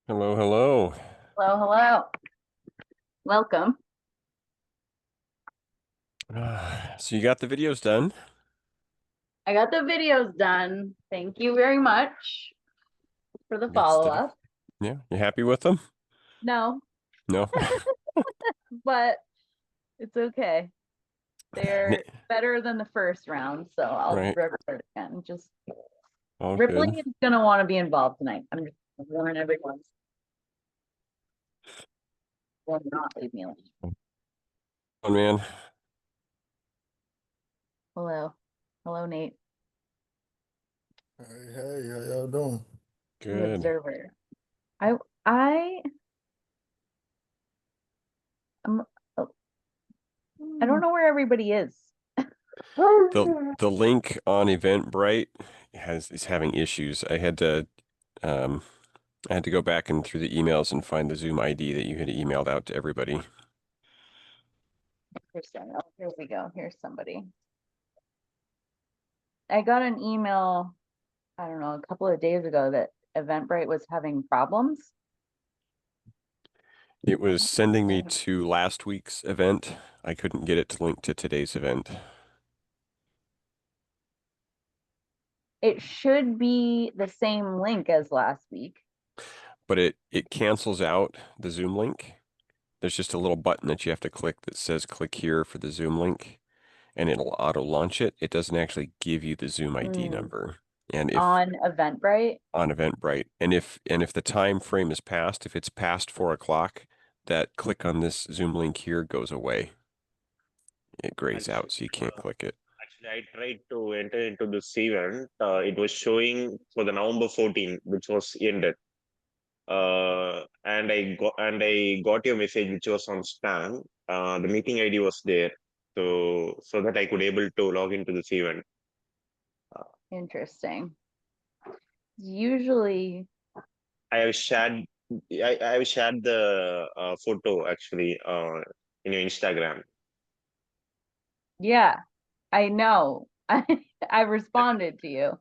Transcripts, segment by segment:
Hello, hello. Hello, hello. Welcome. So you got the videos done? I got the videos done. Thank you very much for the Good stuff. follow-up. Yeah, you happy with them? No, No? but it's okay. Ni- They're better than the first round, so I'll Right. record it again. Just All Ripley good. is gonna want to be involved tonight. I'm just warning everyone. Will not leave me alone. Oh man. Hello. Hello, Nate, Hey, hey, how y'all doing? the Good. observer. I I am I don't know where everybody is. The link on Eventbrite is having issues. Um I had to go back and through the emails and find the Zoom ID that you had emailed out to everybody. Here we go. Here's somebody. I got an email, I don't know, a couple of days ago that Eventbrite was having problems. It was sending me to last week's event. I couldn't get it to link to today's event. It should be the same link as last week. But it cancels out the Zoom link. There's just a little button that you have to click that says click here for the Zoom link, and it'll auto launch it. It doesn't actually give you the Zoom ID number. And if On Eventbrite. on Eventbrite, and if the time frame is passed, if it's past 4 o'clock, that click on this Zoom link here goes away. It grays out, Actually, so you can't click it. I tried to enter into this event. It was showing for the November 14, which was ended. And I got your message, which was on spam. The meeting ID was there, so that I could able to log into this event. Uh, Interesting. Usually, I have shared I have shared the photo actually in your Instagram. yeah, I know. I responded to you.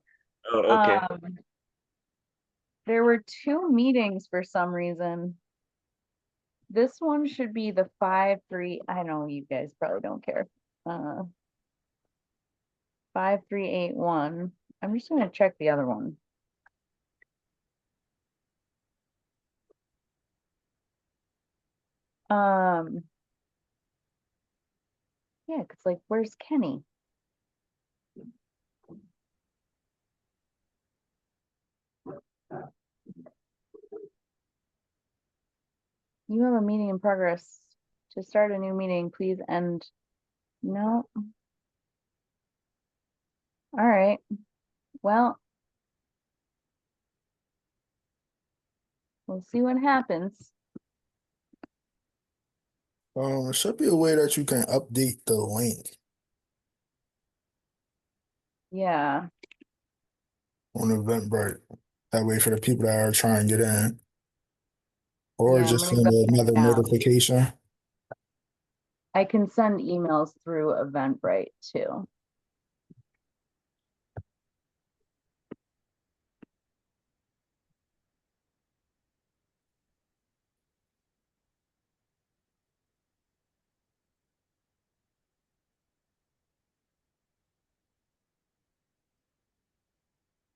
Oh, okay. Um, there were two meetings for some reason. This one should be the 5-3. I know you guys probably don't care. 5381. I'm just gonna check the other one. Um, yeah, because like, where's Kenny? You have a meeting in progress. To start a new meeting, please end. No. All right. Well, we'll see what happens. There should be a way that you can update the link Yeah. on Eventbrite. That way for the people that are trying to get in, or Yeah, I'm just gonna send go check another now. notification. I can send emails through Eventbrite too.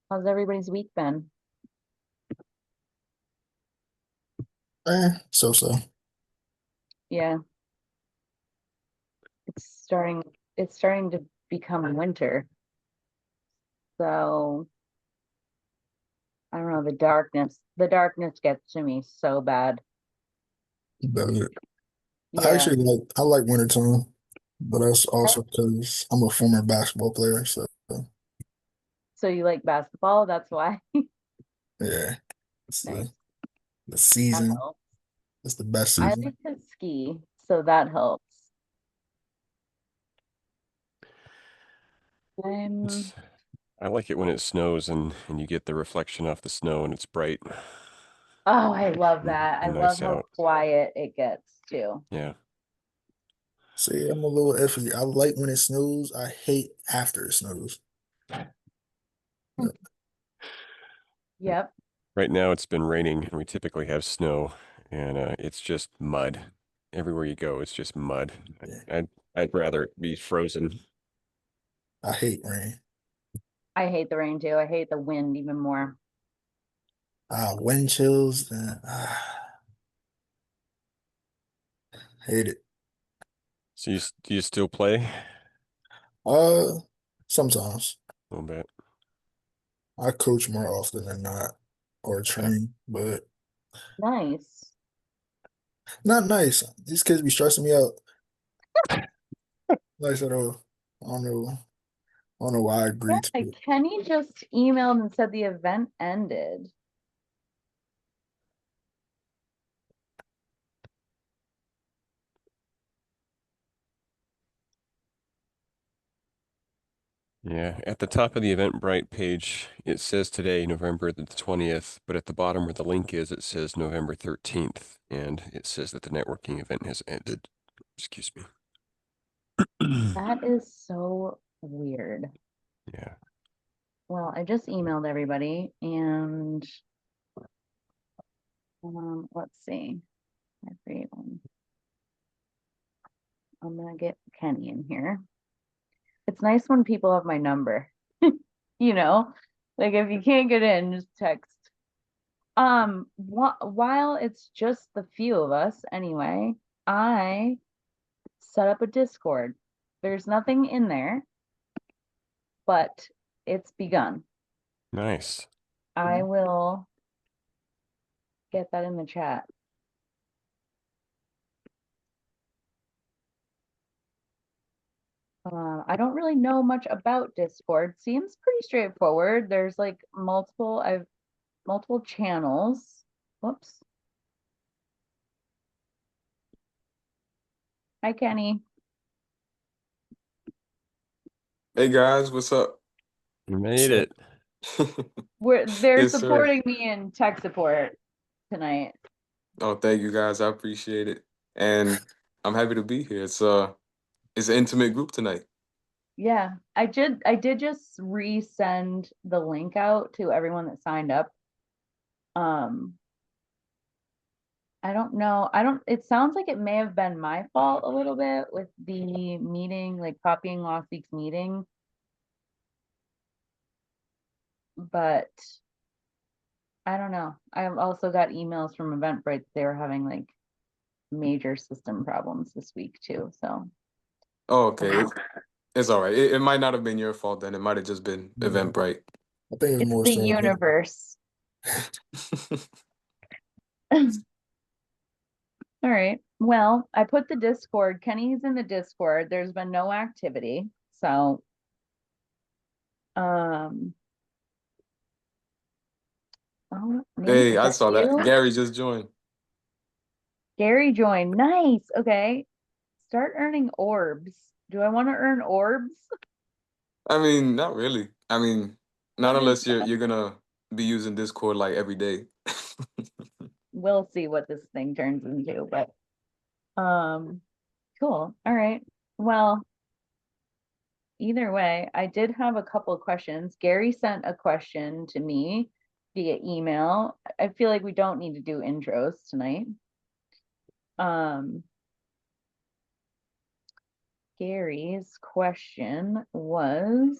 How's everybody's week been? So. Yeah, it's starting to become winter. So I don't know, the darkness gets to me so bad. But Yeah. I like wintertime, but that's also because I'm a former basketball player. So So you like basketball? That's why. yeah, it's Nice. the That season. helps. It's the best I season. like to ski, so that helps. I'm, It's I like it when it snows and you get the reflection off the snow and it's bright oh, I love that. I and love nice how out. quiet it gets too. Yeah. See, I'm a little iffy. I like when it snows. I hate after it snows. Yep. Right now it's been raining and we typically have snow and it's just mud. Everywhere you go, it's just mud. Yeah. I'd rather it be frozen. I hate rain. I hate the rain too. I hate the wind even more. Wind chills. Hate it. So do you still play? Uh, Sometimes A little bit. I coach more often than not, or Okay. train, but Nice. not nice. These kids be stressing me out. Nice at all. I don't know. I don't know why I agreed to Yeah, it. Kenny just emailed and said the event ended. Yeah, at the top of the Eventbrite page, it says today, November the 20th, but at the bottom where the link is, it says November 13th, and it says that the networking event has ended. Excuse me. That is so weird. Yeah. Well, I just emailed everybody and let's see. I create one. I'm gonna get Kenny in here. It's nice when people have my number. You know, like if you can't get in, just text. While it's just the few of us anyway, I set up a Discord. There's nothing in there, but it's begun. Nice. I will get that in the chat. I don't really know much about Discord. Seems pretty straightforward. There's like I've multiple channels. Whoops. Hi, Kenny. Hey guys, what's up? You made it. They're Yes, sir. supporting me in tech support tonight. Oh, thank you guys. I appreciate it. And I'm happy to be here. It's an intimate group tonight. Yeah, I did just resend the link out to everyone that signed up. I don't know. It sounds like it may have been my fault a little bit with the meeting, like copying last week's meeting. But I don't know. I've also got emails from Eventbrite. They were having like major system problems this week too. So Oh, okay. It's all right. It might not have been your fault then. It might have just been Yeah. Eventbrite. I think it's it's more the so. universe. All right. Well, I put the Discord. Kenny's in the Discord. There's been no activity. So oh, Nate, Hey, is I that saw that. you? Gary just joined. Gary joined. Nice. Okay. Start earning orbs. Do I want to earn orbs? I mean, not really. I mean, not What is unless that? you're gonna be using Discord like every day. We'll see what this thing turns into, but cool. All right. Well, either way, I did have a couple of questions. Gary sent a question to me via email. I feel like we don't need to do intros tonight. Gary's question was,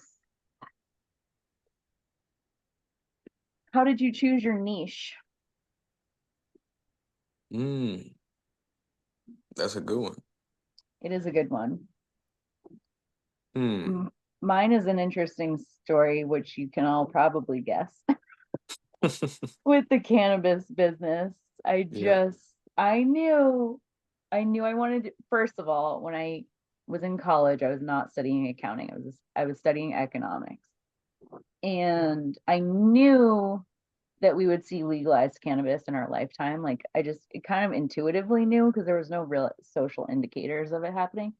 how did you choose your niche? Mm, that's a good one. It is a good one. Hmm. Mine is an interesting story, which you can all probably guess. With the cannabis business, Yeah. I knew I wanted to, first of all, when I was in college, I was not studying accounting. I was studying economics. And I knew that we would see legalized cannabis in our lifetime. Like it kind of intuitively knew because there was no real social indicators of it happening.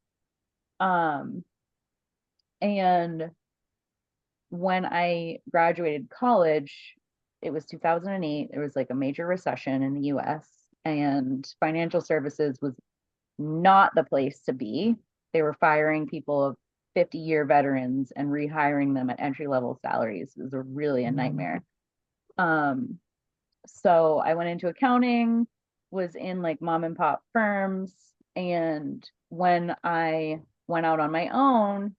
And when I graduated college, it was 2008. There was like a major recession in the US, and financial services was not the place to be. They were firing people of 50-year veterans and rehiring them at entry level salaries. It was really a nightmare. So I went into accounting, was in like mom and pop firms. And when I went out on my own,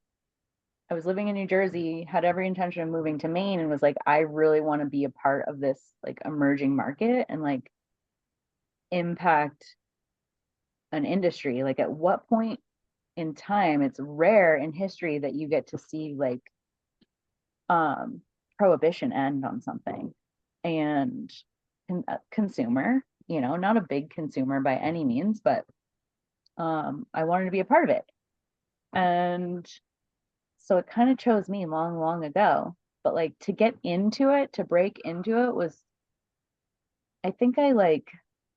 I was living in New Jersey, had every intention of moving to Maine, and was like, I really want to be a part of this like emerging market and like impact an industry. Like, at what point in time, it's rare in history that you get to see like prohibition end on something. And consumer, you know, not a big consumer by any means, but I wanted to be a part of it. And so it kind of chose me long, long ago. But like to get into it, to break into it was, I think I like,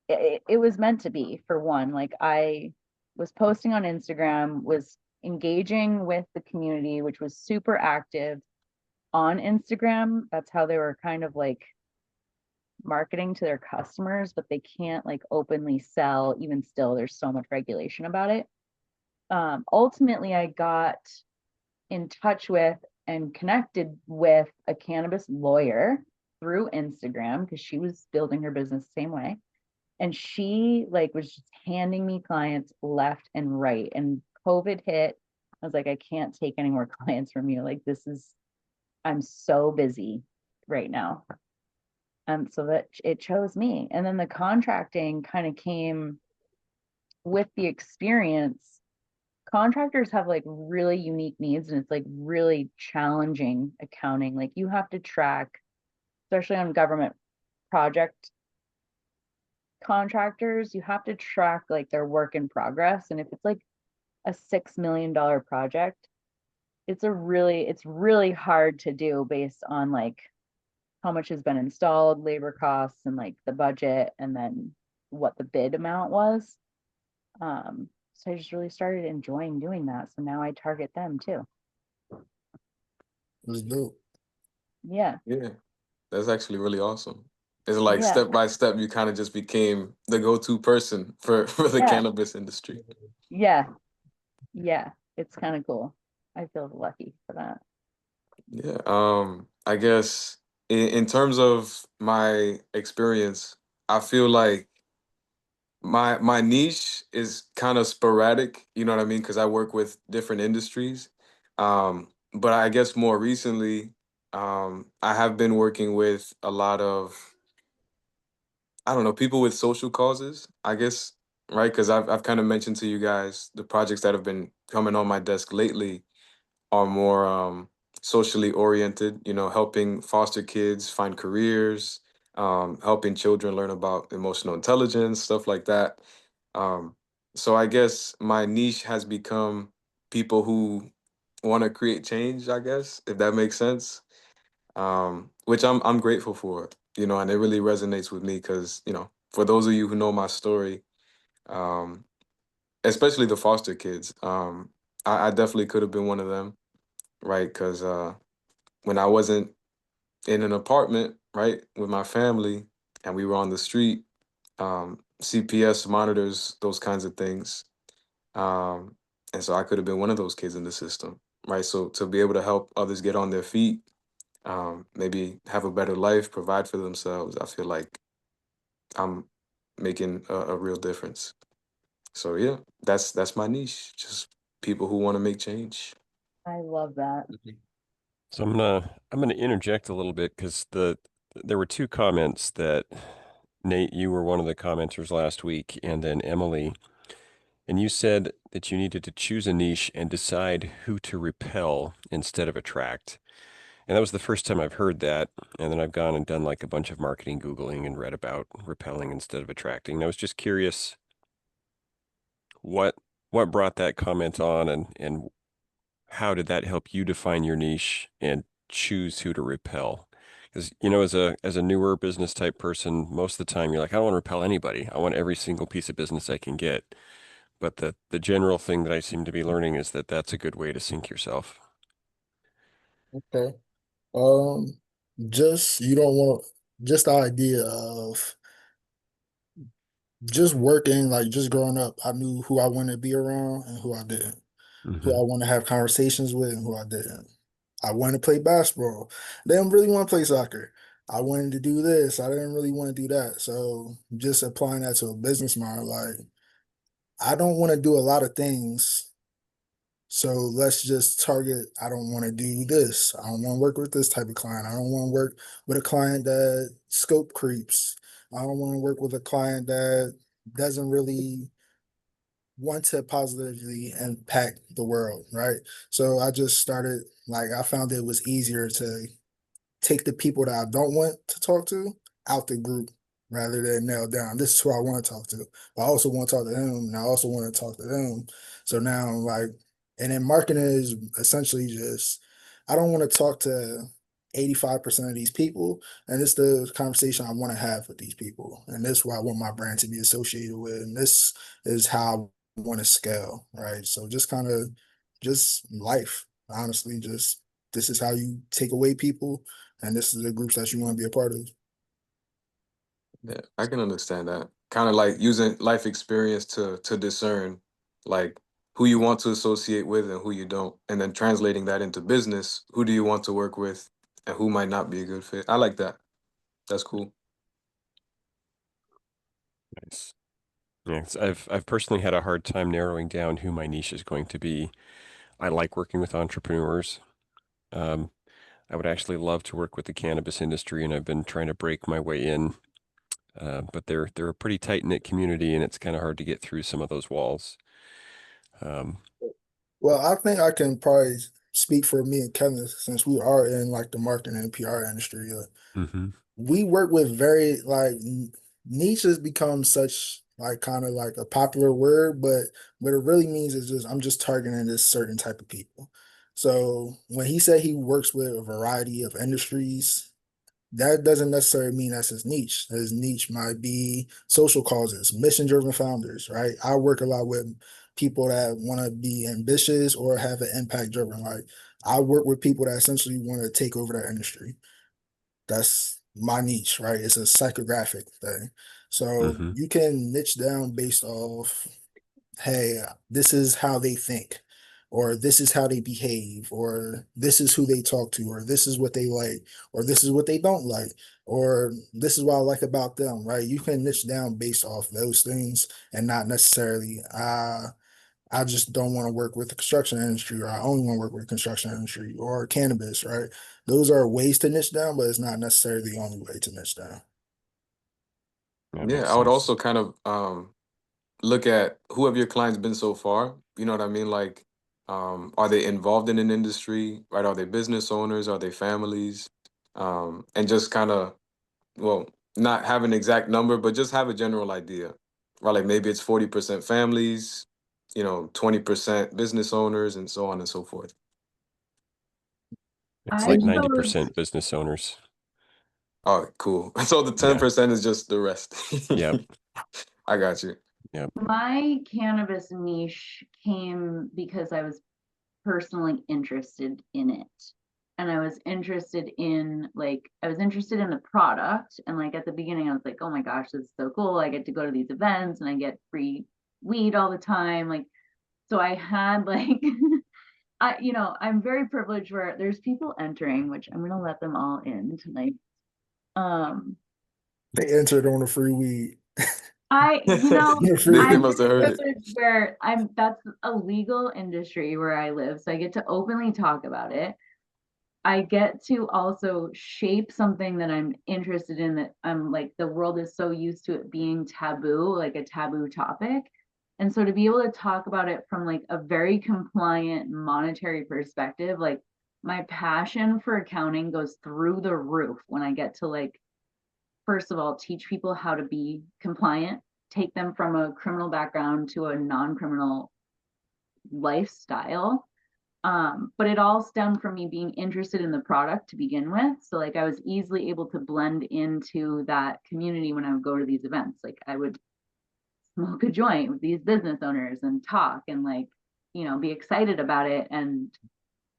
it was meant to be. For one, like I was posting on Instagram, was engaging with the community, which was super active on Instagram. That's how they were kind of like marketing to their customers, but they can't like openly sell. Even still, there's so much regulation about it. Ultimately, I got in touch with and connected with a cannabis lawyer through Instagram because she was building her business the same way. And she like was just handing me clients left and right. And COVID hit. I was like, I can't take any more clients from you. Like, I'm so busy right now. So that it chose me. And then the contracting kind of came with the experience. Contractors have like really unique needs, and it's like really challenging accounting. Like you have to track, especially on government project contractors, you have to track like their work in progress. And if it's like a $6 million project, it's really hard to do based on like how much has been installed, labor costs, and like the budget, and then what the bid amount was. So I just really started enjoying doing that. So now I target them too. Let's do Yeah. Yeah, that's actually really awesome. It's like Yeah. step by step, you kind of just became the go-to person for the Yeah. cannabis industry. Yeah. Yeah. It's kind of cool. I feel lucky for that. Yeah. I guess in terms of my experience, I feel like my niche is kind of sporadic, you know what I mean? Because I work with different industries. But I guess more recently, I have been working with a lot of, I don't know, people with social causes, I guess, right? Because I've kind of mentioned to you guys the projects that have been coming on my desk lately are more socially oriented, you know, helping foster kids find careers, helping children learn about emotional intelligence, stuff like that. Um, so I guess my niche has become people who want to create change, I guess, if that makes sense. Which I'm grateful for, you know, and it really resonates with me because, you know, for those of you who know my story, um, especially the foster kids, I definitely could have been one of them, right? Because when I wasn't in an apartment, right, with my family, and we were on the street, CPS monitors those kinds of things. Um, and so I could have been one of those kids in the system, right? So to be able to help others get on their feet, maybe have a better life, provide for themselves, I feel like I'm making a real difference. So yeah, that's my niche. Just people who want to make change. I love that. So I'm gonna interject a little bit because there were two comments that Nate, you were one of the commenters last week, and then Emily, and you said that you needed to choose a niche and decide who to repel instead of attract. And that was the first time I've heard that. And then I've gone and done like a bunch of marketing Googling and read about repelling instead of attracting. And I was just curious what what brought that comment on, and how did that help you define your niche and choose who to repel? Because, you know, as a newer business type person, most of the time you're like, I don't want to repel anybody. I want every single piece of business I can get. But the general thing that I seem to be learning is that that's a good way to sink yourself. it. Okay. Um, just you don't want just the idea of just working, like just growing up, I knew who I wanted to be around and who I didn't, who Hmm. I want to have conversations with and who I didn't. I wanted to play basketball. They didn't really want to play soccer. I wanted to do this. I didn't really want to do that. So just applying that to a business model, like I don't want to do a lot of things. So let's just target, I don't want to do this. I don't want to work with this type of client. I don't want to work with a client that scope creeps. I don't want to work with a client that doesn't really want to positively impact the world, right? So I just started, like, I found it was easier to take the people that I don't want to talk to out the group rather than nail down. This is who I want to talk to. But I also want to talk to them, and I also want to talk to them. So now, like, and then marketing is essentially just, I don't want to talk to 85% of these people, and it's the conversation I want to have with these people. And this is what I want my brand to be associated with. And this is how I want to scale, right? So just kind of just life, honestly, just this is how you take away people, and this is the groups that you want to be a part of. Yeah, I can understand that. Kind of like using life experience to discern like who you want to associate with and who you don't, and then translating that into business. Who do you want to work with, and who might not be a good fit? I like that. That's cool. Nice. Yeah, 'cause I've personally had a hard time narrowing down who my niche is going to be. I like working with entrepreneurs. Um, I would actually love to work with the cannabis industry, and I've been trying to break my way in. But they're a pretty tight-knit community, and it's kind of hard to get through some of those walls. Um, Well, I think I can probably speak for me and Kevin since we are in like the marketing and PR industry. mhm. We work with very like niche has become such like kind of like a popular word, but what it really means is just I'm just targeting this certain type of people. So when he said he works with a variety of industries, that doesn't necessarily mean that's his niche. His niche might be social causes, mission driven founders, right? I work a lot with people that want to be ambitious or have an impact driven. Like I work with people that essentially want to take over that industry. That's my niche, right? It's a psychographic thing. So Mhm. you can niche down based off, hey, this is how they think, or this is how they behave, or this is who they talk to, or this is what they like, or this is what they don't like, or this is what I like about them, right? You can niche down based off those things and not necessarily, I just don't want to work with the construction industry, or I only want to work with the construction industry or cannabis, right? Those are ways to niche down, but it's not necessarily the only way to niche down. That Yeah, makes I would sense. also kind of look at who have your clients been so far. You know what I mean? Like, are they involved in an industry? Right? Are they business owners? Are they families? And just kind of, well, not have an exact number, but just have a general idea. Right? Like maybe it's 40% families, 20% business owners, and so on and so forth. It's I like And chose 90% business owners. Oh, cool. So the Yeah. 10% is just the rest. Yep. I got you. Yep. my cannabis niche came because I was personally interested in it. And I was interested in the product. And like at the beginning, I was like, oh my gosh, this is so cool. I get to go to these events and I get free weed all the time. Like, so I had like I'm very privileged where there's people entering, which I'm gonna let them all in tonight. Um, they entered on a free weed. I, They I'm must have very heard it. privileged where that's a legal industry where I live, so I get to openly talk about it. I get to also shape something that I'm interested in, that I'm like, the world is so used to it being taboo, like a taboo topic. And so to be able to talk about it from like a very compliant monetary perspective, like my passion for accounting goes through the roof when I get to like, first of all, teach people how to be compliant, take them from a criminal background to a non-criminal lifestyle. But it all stemmed from me being interested in the product to begin with. So like I was easily able to blend into that community when I would go to these events. Like I would smoke a joint with these business owners and talk and like, be excited about it and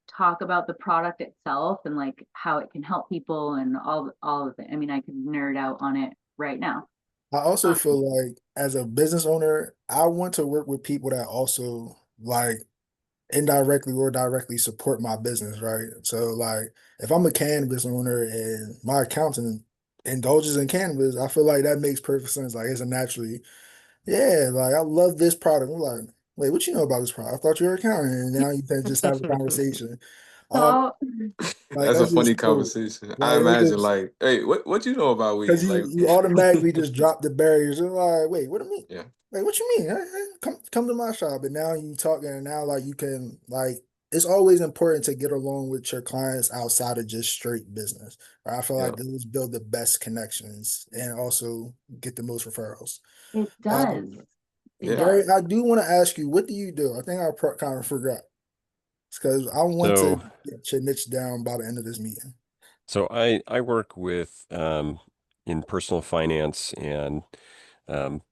talk about the product itself and like how it can help people and all of it. I mean, I could nerd out on it right now. I also Um, feel like as a business owner, I want to work with people that also like indirectly or directly support my business, right? So like if I'm a cannabis owner and my accountant indulges in cannabis, I feel like that makes perfect sense. Like it's a naturally, yeah, like I love this product. I'm like, wait, what you know about this product? I thought you were an accountant, and now you can just have a conversation. Um, So like That's a that's funny just cool. conversation. I Like it imagine just like, hey, what you know about because weed? you Like, you automatically just drop the barriers. You're like, wait, what do you mean? yeah, Like, what you mean? Come to my shop. And now you talking, and now like you can like. It's always important to get along with your clients outside of just straight business. Right? I feel yeah. like those build the best connections and also get the most referrals. it Um, does. It Yeah. Barry, does. I do want to ask you, what do you do? I think I kind of forgot because I want to So get your niche down by the end of this meeting. I work with in personal finance, and um,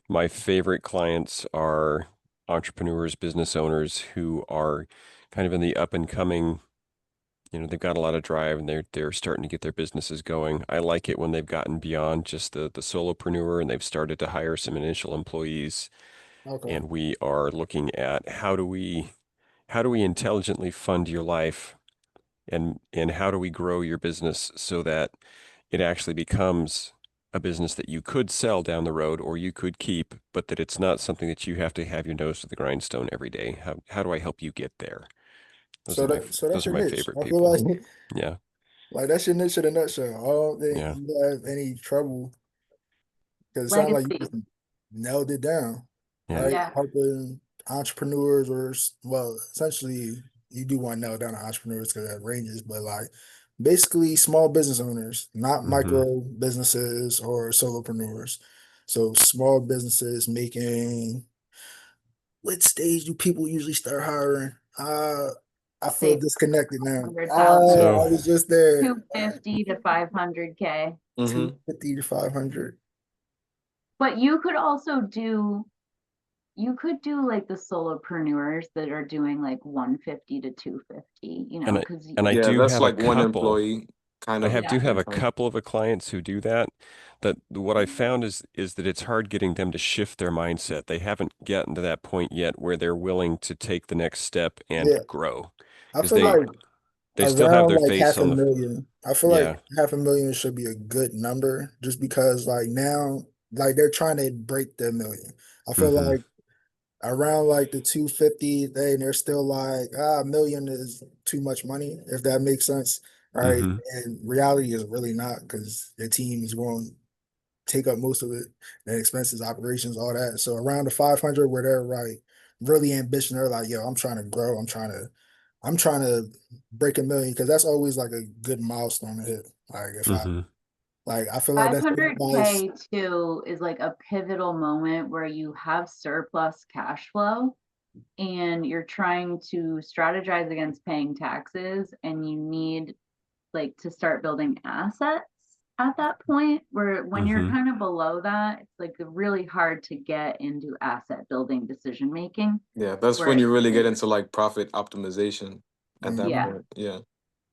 my favorite clients are entrepreneurs, business owners who are kind of in the up and coming. They've got a lot of drive and they're starting to get their businesses going. I like it when they've gotten beyond just the solopreneur and they've started to hire some initial employees. Okay. And we are looking at how do we intelligently fund your life, and how do we grow your business so that it actually becomes a business that you could sell down the road or you could keep, but that it's not something that you have to have your nose to the grindstone every day. How do I help you get there? Those are my So that's those are your my niche. favorite I feel people. like Yeah, like that's your niche in a nutshell. I don't think yeah. you have any trouble because it sounds like you Legacy. just nailed it down, Yeah. right? Yeah. Helping entrepreneurs well, essentially you do want to nail down to entrepreneurs because that ranges, but like basically small business owners, not Hmm. micro businesses or solopreneurs. So small businesses making what stage do people usually start hiring? I feel Say disconnected now. 100,000, I So was just there. 250 to 500K. Mm-hmm. 250 to 500. But you could do like the solopreneurs that are doing like 150 to 250, and I because and I Yeah, do that's have a like one couple. employee kind I of. have yeah. do have a Kind couple of clients who do that. That what I found is that it's hard getting them to shift their mindset. They haven't gotten to that point yet where they're willing to take the next step and Yeah. grow, I because feel they like they still have around their like face half a on the million. I feel like yeah. half a million should be a good number just because like now, like they're trying to break the million. I feel Hmm. like around like the 250 they're still like, a million is too much money, if that makes sense. All right. Hmm. And reality is really not because their team is going to take up most of it, their expenses, operations, all that. So around the 500 where they're like really ambitious, they're like, yo, I'm trying to grow. I'm trying to break a million because that's always like a good milestone to hit. Like if I Hmm. like I feel like that's everybody's 500K too is like a pivotal moment where you have surplus cash flow and you're trying to strategize against paying taxes and you need like to start building assets at that point, where when you're Hmm. kind of below that, it's like really hard to get into asset building decision making. Yeah, that's Where when you it's really get like, into like profit optimization at that mhm. yeah, point. Yeah.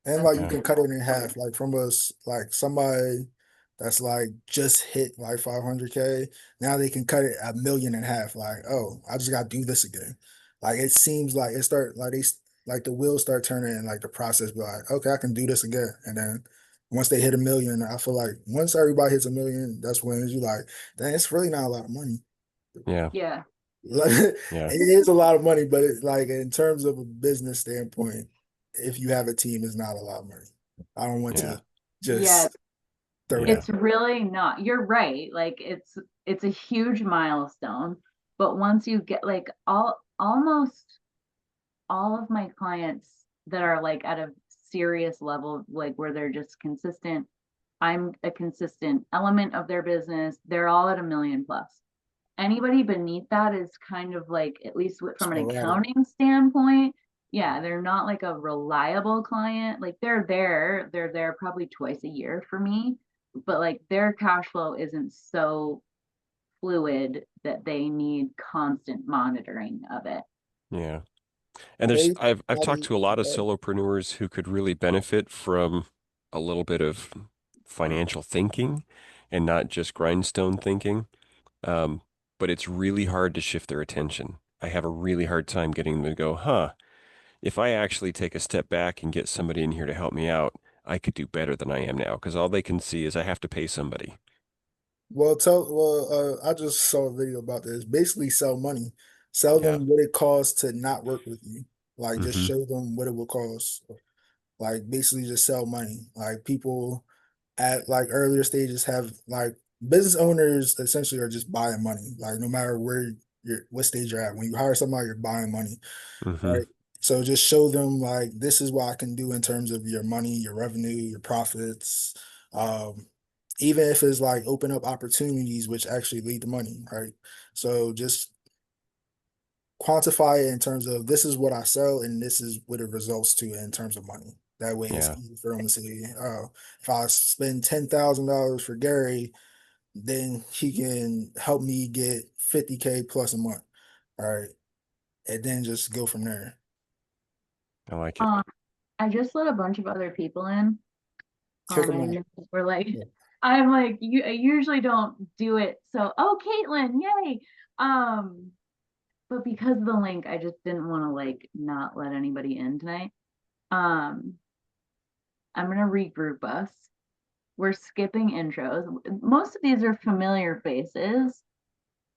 And that's like you Yeah. can cut it in half, like from us, like somebody that's like just hit like 500K. Now they can cut it a million in half. Like, oh, I just got to do this again. Like it seems like it start like like the wheels start turning and like the process be like, okay, I can do this again. And then once they hit a million, I feel like once everybody hits a million, that's when you like, dang, it's really not a lot of money. Yeah. yeah. Like, Yeah. it is a lot of money, but like in terms of a business standpoint, if you have a team, it's not a lot of money. I don't want Yeah. to Yeah, just throw Yeah. that. it's really not. You're right. Like it's a huge milestone, but once you get like almost all of my clients that are like at a serious level, like where they're just consistent, I'm a consistent element of their business, they're all at a million plus. Anybody beneath that is kind of like, at least from an Sporadic. accounting standpoint, yeah, they're not like a reliable client. Like they're there probably twice a year for me, but like their cash flow isn't so fluid that they need constant monitoring of it. Yeah. And there's They I've talked probably to a lot of solopreneurs who could really benefit from a little bit of financial thinking and not just grindstone thinking. Um, but it's really hard to shift their attention. I have a really hard time getting them to go, huh, if I actually take a step back and get somebody in here to help me out, I could do better than I am now. Because all they can see is I have to pay somebody. I just saw a video about this. Basically, sell money. Sell Yeah. them what it costs to not work with you. Like, just Mm-hmm. show them what it will cost. Like, basically, just sell money. Like, people at like earlier stages have like business owners essentially are just buying money. Like, no matter where what stage you're at, when you hire somebody, you're buying money. Mm-hmm. Right. So just show them like this is what I can do in terms of your money, your revenue, your profits. Um, Even if it's like open up opportunities which actually lead to money, right? So just quantify it in terms of this is what I sell and this is what it results to in terms of money. That way it's Yeah. easy for them to say, oh, if I spend $10,000 for Gary, then he can help me get 50K plus a month. All right. And then just go from there. I like it. I just let a bunch of other people in. Kick them And I out. know we're like, Yeah. I'm like, I usually don't do it. So, oh, Caitlin, yay. But because of the link, I just didn't want to like not let anybody in tonight. I'm gonna regroup us. We're skipping intros. Most of these are familiar faces.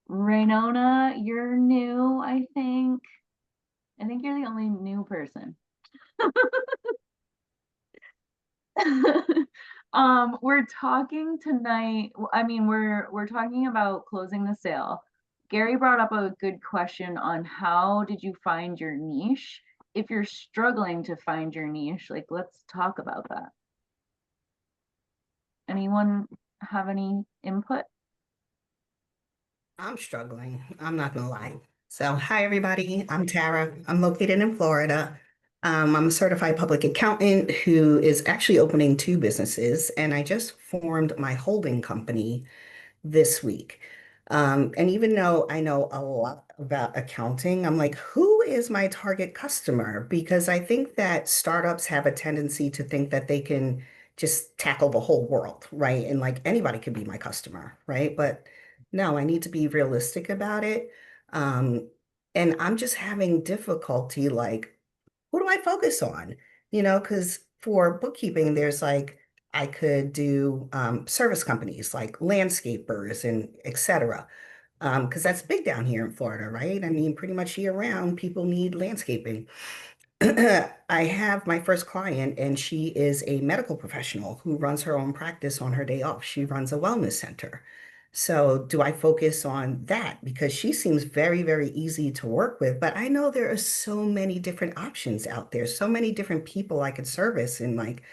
Raynona, you're new, I think. I think you're the only new person. We're talking tonight. I mean, we're talking about closing the sale. Gary brought up a good question on how did you find your niche? If you're struggling to find your niche, like let's talk about that. Anyone have any input? I'm struggling. I'm not gonna lie. So, hi everybody. I'm Tara. I'm located in Florida. I'm a certified public accountant who is actually opening two businesses, and I just formed my holding company this week. And even though I know a lot about accounting, I'm like, who is my target customer? Because I think that startups have a tendency to think that they can just tackle the whole world, right? And like anybody could be my customer, right? But no, I need to be realistic about it. Um, and I'm just having difficulty, like, who do I focus on? Because for bookkeeping, there's like, I could do service companies like landscapers and et cetera. Because that's big down here in Florida, right? I mean, pretty much year round, people need landscaping. I have my first client, and she is a medical professional who runs her own practice on her day off. She runs a wellness center. So, do I focus on that? Because she seems very, very easy to work with, but I know there are so many different options out there, so many different people I could service. And like,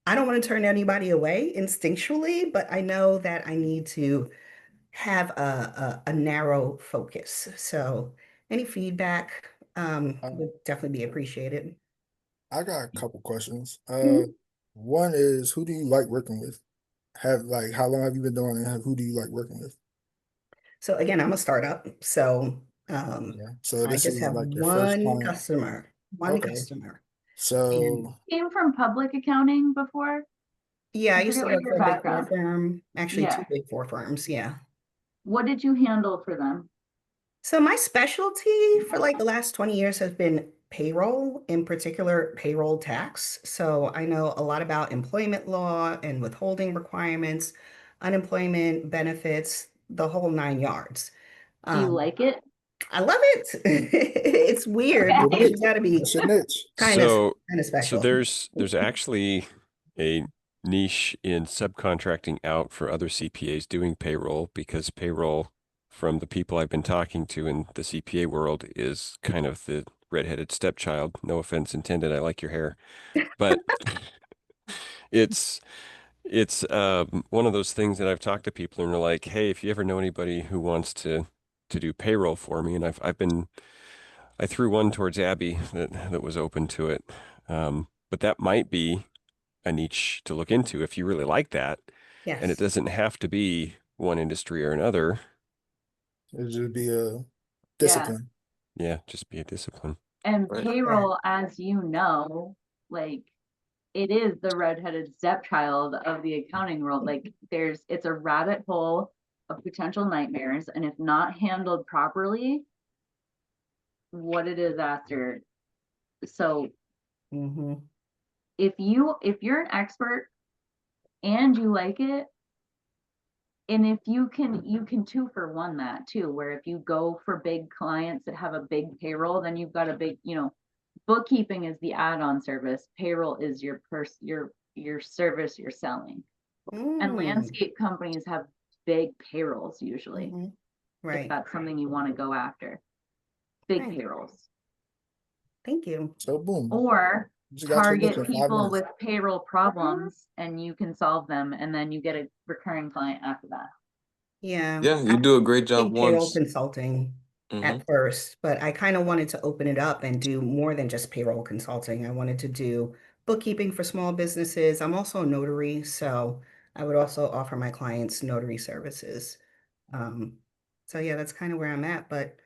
I don't want to turn anybody away instinctually, but I know that I need to have a narrow focus. So, any feedback Uh, would definitely be appreciated. I got a couple questions. Mhm. One is who do you like working with? Have like how long have you been doing it? Who do you like working with? So again, I'm a startup, so Yeah. So I this just is have like your first one client. customer, one Okay. customer. And So Came from public accounting before. yeah, I I used forget to what work your for a big four background. firm, actually Yeah. two big four firms, yeah. What did you handle for them? So my specialty for like the last 20 years has been payroll, in particular payroll tax. So I know a lot about employment law and withholding requirements, unemployment benefits, the whole nine yards. Do you Um, like it? I love it. It's weird that's your because Okay. you got to that's be your niche. kind of So, kind of so special. there's actually a niche in subcontracting out for other CPAs doing payroll because payroll from the people I've been talking to in the CPA world is kind of the redheaded stepchild. No offense intended. I like your hair, but it's it's one of those things that I've talked to people and they're like, hey, if you ever know anybody who wants to do payroll for me, and I threw one towards Abby that was open to it. But that might be a niche to look into if you really like that. And it Yes. doesn't have to be one industry or another. It should be a Yeah. discipline. Yeah, just be a discipline. And Right. Love that. payroll, as you know, like it is the redheaded stepchild of the accounting world. Like it's a rabbit hole of potential nightmares. And if not handled properly, what it is after. So Mm-hmm. if you're an expert and you like it, and if you can 2-for-1 that too, where if you go for big clients that have a big payroll, then you've got a big, bookkeeping is the add-on service, payroll is your service you're selling. And landscape companies have big payrolls usually. Mm-hmm. If Right. that's something you want to go after. Big Right. payrolls. Thank you. So boom, Or you got your book target in 5 people minutes. with payroll problems and you can solve them, and then you get a recurring client after that. Yeah. Yeah, you do a great job Did payroll once. consulting Hmm. at first, but I kind of wanted to open it up and do more than just payroll consulting. I wanted to do bookkeeping for small businesses. I'm also a notary, so I would also offer my clients notary services. Um, so yeah, that's kind of where I'm at, but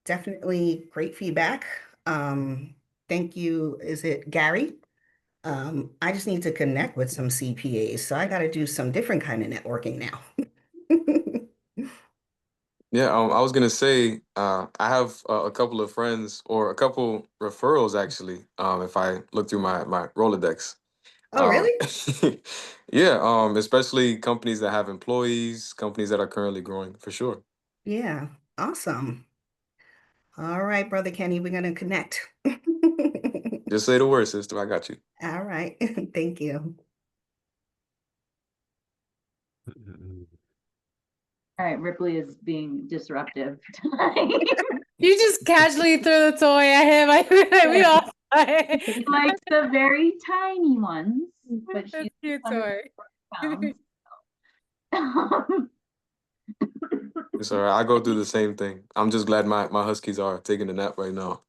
definitely great feedback. Thank you. Is it Gary? I just need to connect with some CPAs, so I got to do some different kind of networking now. Yeah, I was gonna say, I have a couple of friends or a couple referrals actually. If I look through my Rolodex, Oh, um, really? yeah, especially companies that have employees, companies that are currently growing, for sure. Yeah, awesome. All right, Brother Kenny, we're gonna connect. Just say the word, sister. I got you. All right, thank you. All right, Ripley is being disruptive tonight. You just casually throw the toy at him. We all She likes the very tiny ones, but That's she's cute toy. pounds. It's all right. I go through the same thing. I'm just glad my huskies are taking a nap right now.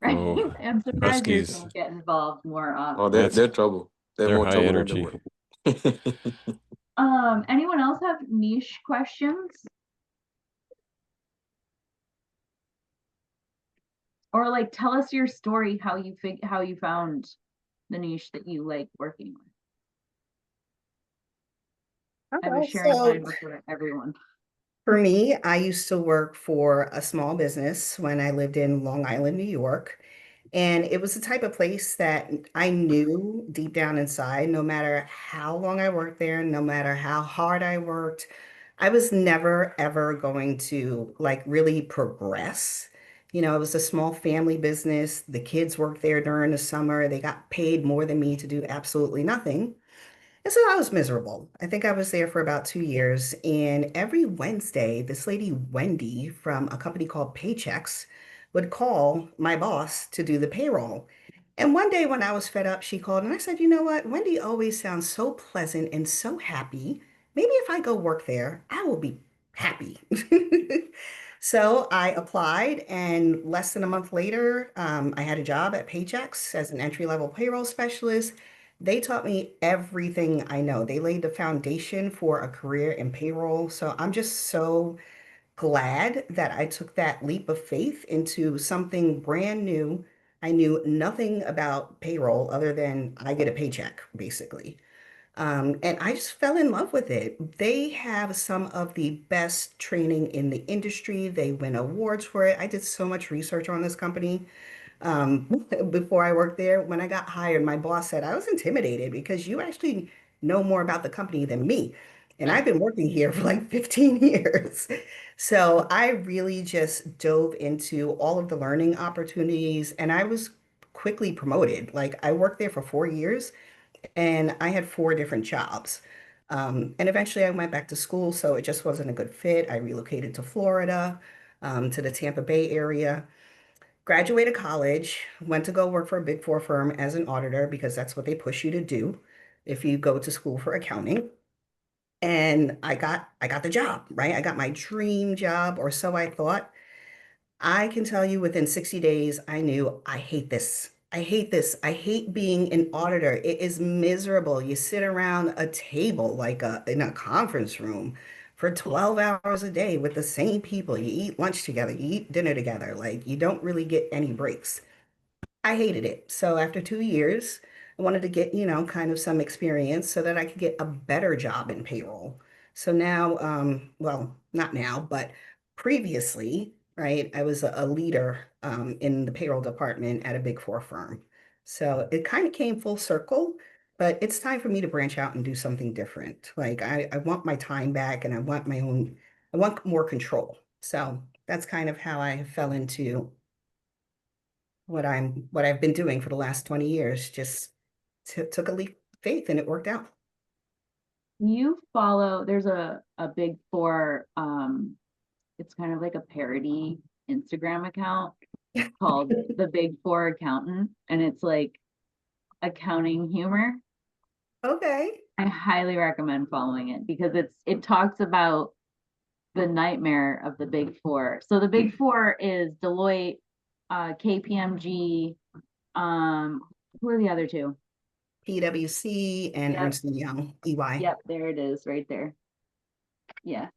Right? Oh, I'm surprised yours Huskies. don't get involved more Oh, often. they're trouble. They're They're more high trouble than energy. they're worth. Anyone else have niche questions? Or like tell us your story, how you found the niche that you like working with. I was Okay, sharing so mine with everyone. for me, I used to work for a small business when I lived in Long Island, New York. And it was the type of place that I knew deep down inside, no matter how long I worked there, no matter how hard I worked, I was never ever going to like really progress. It was a small family business. The kids worked there during the summer. They got paid more than me to do absolutely nothing. And so I was miserable. I think I was there for about 2 years. And every Wednesday, this lady, Wendy, from a company called Paychecks, would call my boss to do the payroll. And one day when I was fed up, she called and I said, you know what? Wendy always sounds so pleasant and so happy. Maybe if I go work there, I will be happy. So I applied, and less than a month later, I had a job at Paychex as an entry-level payroll specialist. They taught me everything I know. They laid the foundation for a career in payroll. So I'm just so glad that I took that leap of faith into something brand new. I knew nothing about payroll other than I get a paycheck, basically. And I just fell in love with it. They have some of the best training in the industry. They win awards for it. I did so much research on this company before I worked there. When I got hired, my boss said I was intimidated because you actually know more about the company than me. And I've been working here for like 15 years. So I really just dove into all of the learning opportunities and I was quickly promoted. Like I worked there for 4 years and I had four different jobs. And eventually I went back to school, so it just wasn't a good fit. I relocated to Florida, to the Tampa Bay area, graduated college, went to go work for a big four firm as an auditor because that's what they push you to do if you go to school for accounting. And I got the job, right? I got my dream job, or so I thought. I can tell you within 60 days, I knew I hate this. I hate this. I hate being an auditor. It is miserable. You sit around a table like in a conference room for 12 hours a day with the same people. You eat lunch together, you eat dinner together. Like you don't really get any breaks. I hated it. So after 2 years, I wanted to get, kind of some experience so that I could get a better job in payroll. So now, well, not now, but previously, right? I was a leader in the payroll department at a Big Four firm. So it kind of came full circle, but it's time for me to branch out and do something different. Like I want my time back and I want my own, I want more control. So that's kind of how I fell into what I've been doing for the last 20 years. Just took a leap of faith and it worked out. You follow, there's a Big Four, it's kind of like a parody Instagram account called the Big Four Accountant, and it's like accounting humor. Okay. I highly recommend following it because it talks about the nightmare of the Big Four. So the Big Four is Deloitte, KPMG, who are the other two? PwC and Yep. Ernst & Young, EY. Yep, there it is right there. Yeah.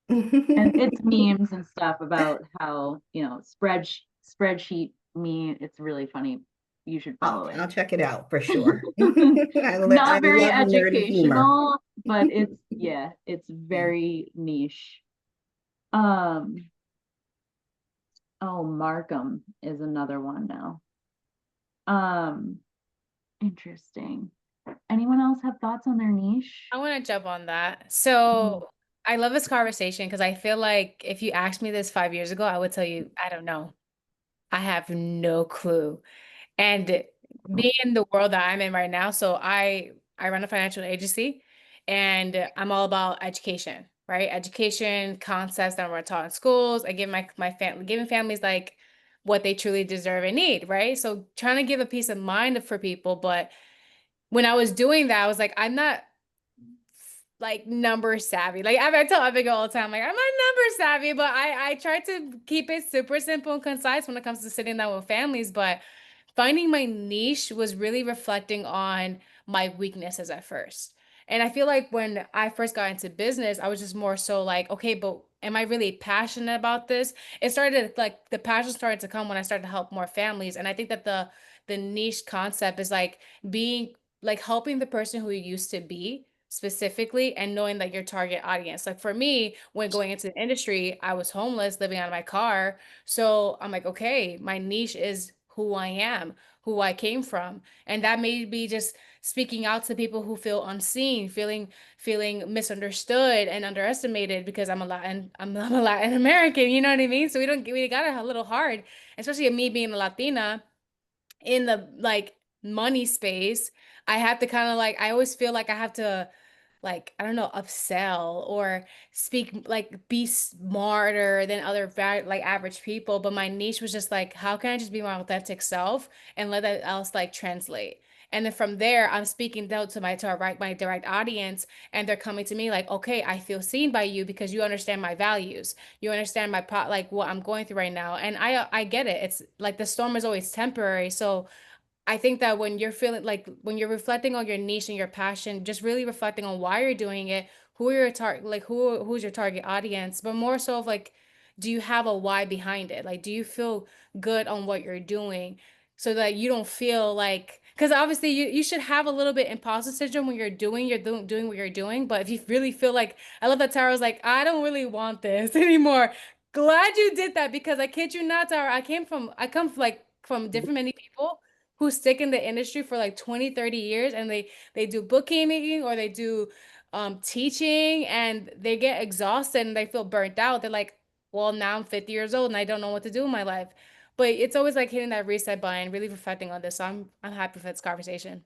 And it's memes and stuff about how, spreadsheet meme. It's really funny. You should follow it. I'll check it out for sure. Not very love nerdy humor. educational, but it's very niche. Oh, Markham is another one now. Interesting. Anyone else have thoughts on their niche? I want to jump on that. So I love this conversation because I feel like if you asked me this 5 years ago, I would tell you, I don't know. I have no clue. And being in the world that I'm in right now, so I run a financial agency and I'm all about education, right? Education concepts that we're taught in schools. I give my family, giving families like what they truly deserve and need, right? So trying to give a peace of mind for people, but when I was doing that, I was like, I'm not like number savvy. Like I tell Abigail all the time, like I'm not number savvy, but I try to keep it super simple and concise when it comes to sitting down with families. But finding my niche was really reflecting on my weaknesses at first. And I feel like when I first got into business, I was just more so like, okay, but am I really passionate about this? It started like the passion started to come when I started to help more families. And I think that the niche concept is like being like helping the person who you used to be specifically and knowing that your target audience. Like for me, when going into the industry, I was homeless, living out of my car. So I'm like, okay, my niche is who I am, who I came from. And that may be just speaking out to people who feel unseen, feeling misunderstood and underestimated because I'm a Latin American, you know what I mean? So we got it a little hard, especially me being a Latina in the like money space. I have to kind of like I always feel like I have to like I don't know upsell or speak like be smarter than other like average people, but my niche was just like how can I just be my authentic self and let that else like translate. And then from there, I'm speaking out to my direct audience, and they're coming to me like, okay, I feel seen by you because you understand my values, you understand like what I'm going through right now, and I get it. It's like the storm is always temporary, so I think that when you're feeling like when you're reflecting on your niche and your passion, just really reflecting on why you're doing it, who are your target, like who's your target audience, but more so of like, do you have a why behind it? Like, do you feel good on what you're doing so that you don't feel like, because obviously you should have a little bit imposter syndrome when doing what you're doing, but if you really feel like, I love that Tara's like, I don't really want this anymore. Glad you did that because I kid you not, Tara, I come from like from different many people who stick in the industry for like 20, 30 years and they do bookkeeping or they do teaching and they get exhausted and they feel burnt out. They're like, well, now I'm 50 years old and I don't know what to do in my life. But it's always like hitting that reset button, really reflecting on this. So I'm happy for this conversation.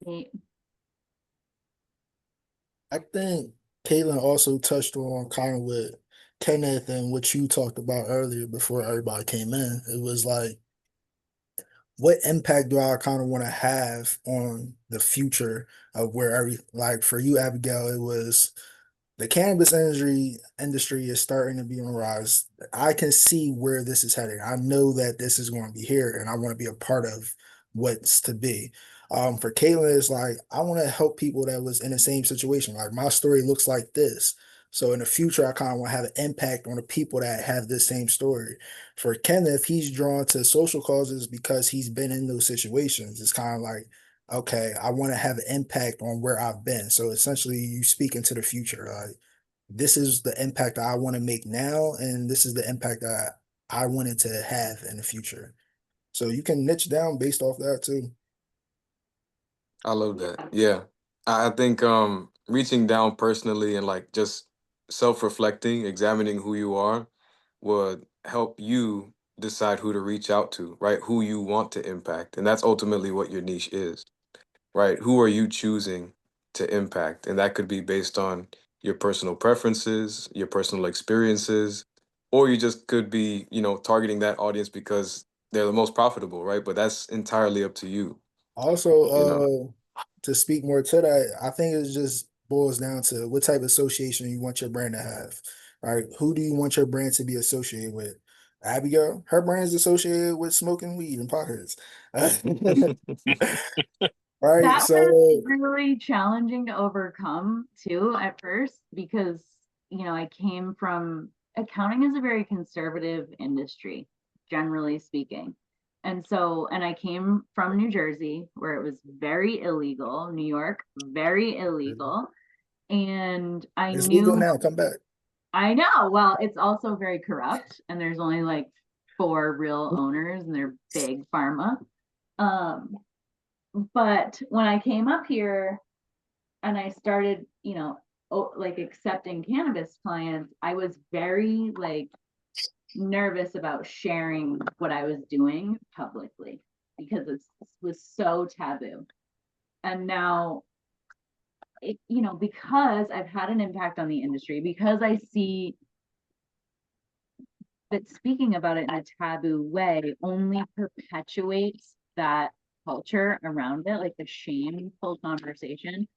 I think Caitlin also touched on kind of with Kenneth and what you talked about earlier before everybody came in. It was like, what impact do I kind of want to have on the future of where like for you, Abigail, it was the cannabis industry is starting to be on the rise. I can see where this is heading. I know that this is going to be here, and I want to be a part of what's to be. For Caitlin, it's like I want to help people that was in the same situation. Like my story looks like this. So in the future, I kind of want to have an impact on the people that have this same story. For Kenneth, he's drawn to social causes because he's been in those situations. It's kind of like, okay, I want to have an impact on where I've been. So essentially, you speak into the future. Like this is the impact I want to make now, and this is the impact that I wanted to have in the future. So you can niche down based off that too. I love that. Yeah. I think reaching down personally and like just self-reflecting, examining who you are would help you decide who to reach out to, right? Who you want to impact. And that's ultimately what your niche is, right? Who are you choosing to impact? And that could be based on your personal preferences, your personal experiences, or you just could be, you know, targeting that audience because they're the most profitable, right? But that's entirely up to you, you know. Also, to speak more to that, I think it just boils down to what type of association you want your brand to have. Right? Who do you want your brand to be associated with? Abigail, her brand is associated with smoking weed and pockets. Right. That was So really challenging to overcome too at first because, you know, I came from accounting is a very conservative industry, generally speaking. And so, and I came from New Jersey where it was very illegal, New York, very illegal. And I it's legal knew, now. Come back. I know, well, it's also very corrupt and there's only like 4 real owners and they're big pharma. Um, but when I came up here and I started, you know, like accepting cannabis clients, I was very like nervous about sharing what I was doing publicly because it was so taboo. And now, you know, because I've had an impact on the industry, because I see that speaking about it in a taboo way only perpetuates that culture around it, like the shameful conversation.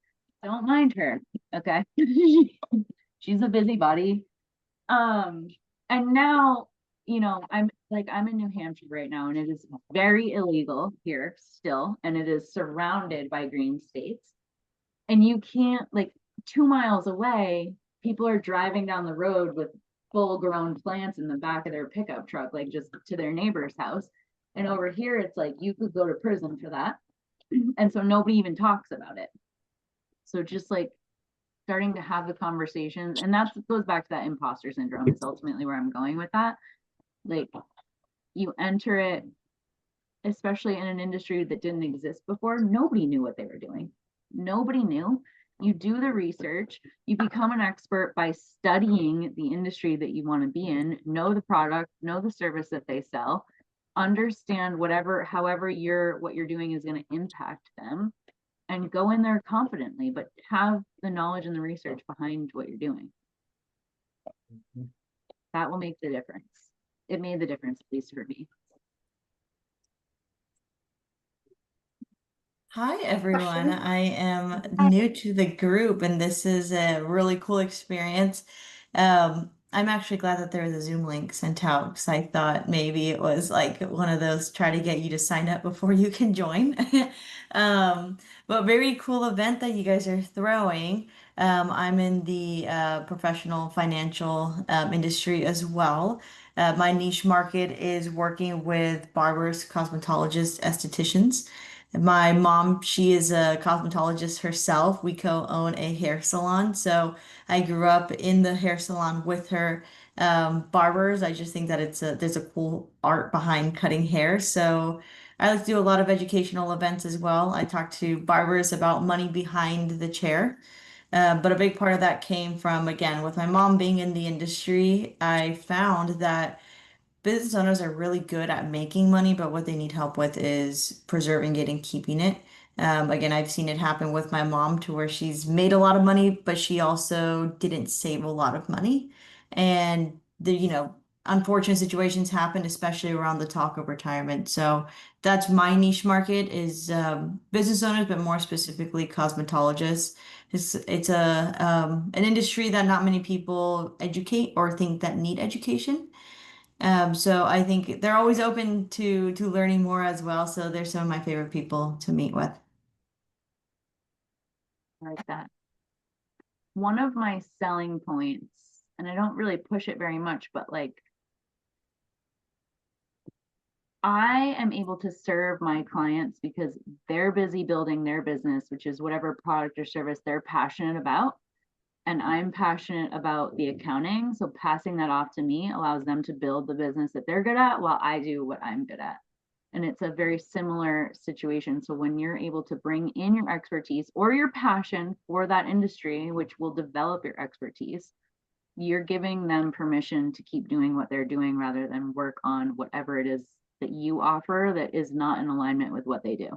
Don't mind her, okay? She's a busybody. And now, you know, I'm in New Hampshire right now, and it is very illegal here still, and it is surrounded by green states. And you can't, like, 2 miles away, people are driving down the road with full grown plants in the back of their pickup truck, like just to their neighbor's house. And over here, it's like you could go to prison for that. And so nobody even talks about it. So just like starting to have the conversations, and that goes back to that imposter syndrome is ultimately where I'm going with that. Like you enter it, especially in an industry that didn't exist before, nobody knew what they were doing. Nobody knew. You do the research, you become an expert by studying the industry that you want to be in, know the product, know the service that they sell, understand however what you're doing is going to impact them, and go in there confidently, but have the knowledge and the research behind what you're doing. That will make the difference. It made the difference, at least for me. Hi, everyone. I am new to the group, and this is a really cool experience. I'm actually glad that there was a Zoom link sent out because I thought maybe it was like one of those try to get you to sign up before you can join. But very cool event that you guys are throwing. I'm in the professional financial industry as well. My niche market is working with barbers, cosmetologists, estheticians. My mom, she is a cosmetologist herself. We co-own a hair salon. So I grew up in the hair salon with her. Barbers, I just think that there's a cool art behind cutting hair. So I like to do a lot of educational events as well. I talk to barbers about money behind the chair. But a big part of that came from, again, with my mom being in the industry, I found that business owners are really good at making money, but what they need help with is preserving it and keeping it. Again, I've seen it happen with my mom to where she's made a lot of money, but she also didn't save a lot of money. And unfortunate situations happen, especially around the talk of retirement. So that's my niche market is business owners, but more specifically cosmetologists. It's an industry that not many people educate or think that need education. So I think they're always open to learning more as well. So they're some of my favorite people to meet with. Like that. One of my selling points, and I don't really push it very much, but like I am able to serve my clients because they're busy building their business, which is whatever product or service they're passionate about. and I'm passionate about the accounting. So passing that off to me allows them to build the business that they're good at while I do what I'm good at. And it's a very similar situation. So when you're able to bring in your expertise or your passion for that industry, which will develop your expertise, you're giving them permission to keep doing what they're doing rather than work on whatever it is that you offer that is not in alignment with what they do.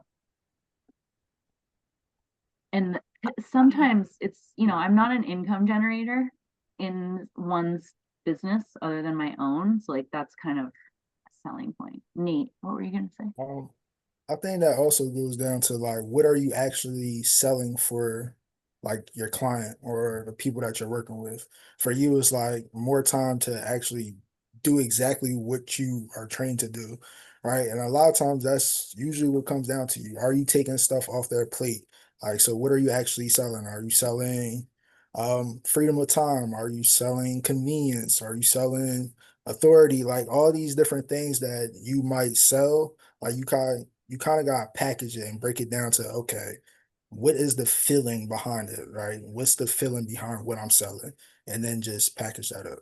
And sometimes it's, you know, I'm not an income generator in one's business other than my own. So like that's kind of a selling point. Nate, what were you gonna say? I think that also goes down to like what are you actually selling for like your client or the people that you're working with. For you, it's like more time to actually do exactly what you are trained to do, right? And a lot of times that's usually what comes down to you. Are you taking stuff off their plate? Like, so what are you actually selling? Are you selling freedom of time? Are you selling convenience? Are you selling authority? Like all these different things that you might sell, like you kind of got to package it and break it down to, okay, what is the feeling behind it, right? What's the feeling behind what I'm selling? And then just package that up.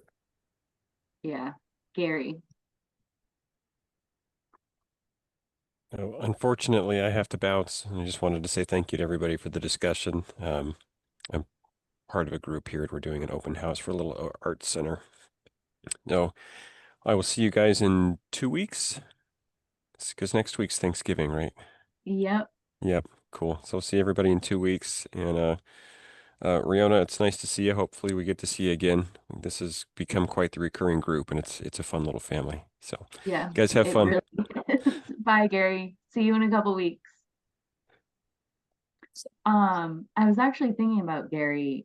Yeah, Gary. Unfortunately, I have to bounce. I just wanted to say thank you to everybody for the discussion. I'm part of a group here. We're doing an open house for a little art center. No, I will see you guys in 2 weeks. Because next week's Thanksgiving, right? Yep. Yep. Cool. So see everybody in 2 weeks. And Riona, it's nice to see you. Hopefully we get to see you again. This has become quite the recurring group, and it's a fun little family. So Yeah, you guys have it fun. really is. Bye, Gary. See you in a couple weeks. I was actually thinking about Gary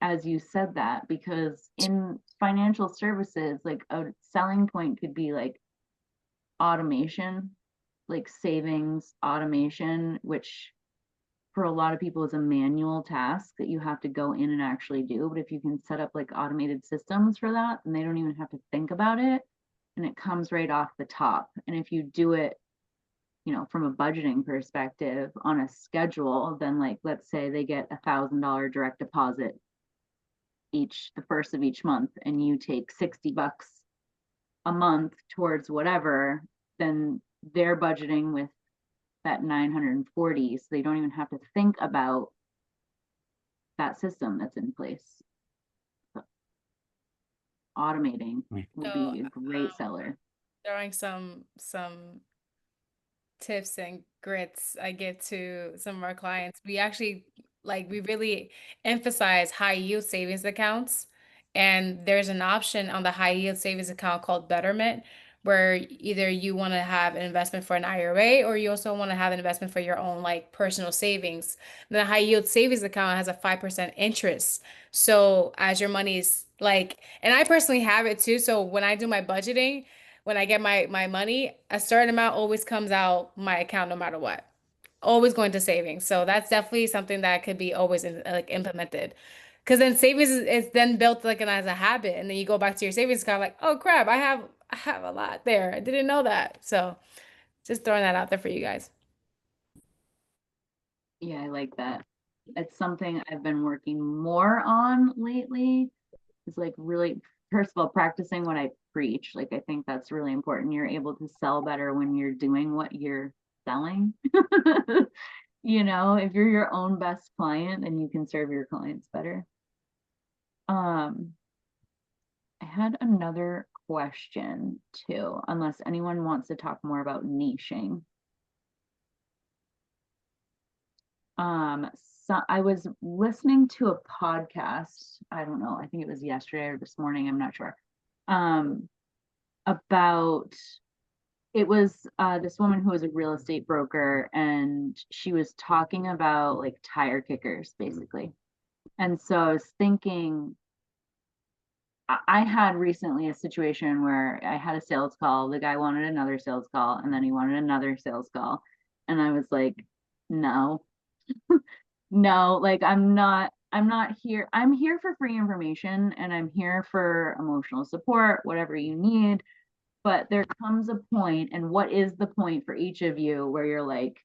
as you said that, because in financial services, like a selling point could be like automation, like savings automation, which for a lot of people is a manual task that you have to go in and actually do. But if you can set up like automated systems for that, then they don't even have to think about it. And it comes right off the top. And if you do it, you know, from a budgeting perspective on a schedule, then like, let's say they get $1,000 direct deposit the first of each month, and you take $60 a month towards whatever, then they're budgeting with that 940. So they don't even have to think about that system that's in place. So automating would be a great seller. Throwing some tips and grits I give to some of our clients. We actually we really emphasize high yield savings accounts. And there's an option on the high yield savings account called Betterment, where either you want to have an investment for an IRA or you also want to have an investment for your own like personal savings. And the high yield savings account has a 5% interest. So as your money's and I personally have it too. So when I do my budgeting, when I get my money, a certain amount always comes out my account no matter what. Always going to savings. So that's definitely something that could be always implemented. Because then savings is then built as a habit, and then you go back to your savings account like, oh crap, I have a lot there. I didn't know that. So just throwing that out there for you guys. Yeah, I like that. It's something I've been working more on lately. It's like really, first of all, practicing what I preach. Like I think that's really important. You're able to sell better when you're doing what you're selling. You know, if you're your own best client, then you can serve your clients better. I had another question too, unless anyone wants to talk more about niching. So I was listening to a podcast, I don't know, I think it was yesterday or this morning, I'm not sure. About it was this woman who was a real estate broker, and she was talking about like tire kickers basically. And so I was thinking, I had recently a situation where I had a sales call, the guy wanted another sales call, and then he wanted another sales call, and I was like, no. No, like I'm not here. I'm here for free information, and I'm here for emotional support, whatever you need. But there comes a point, and what is the point for each of you where you're like,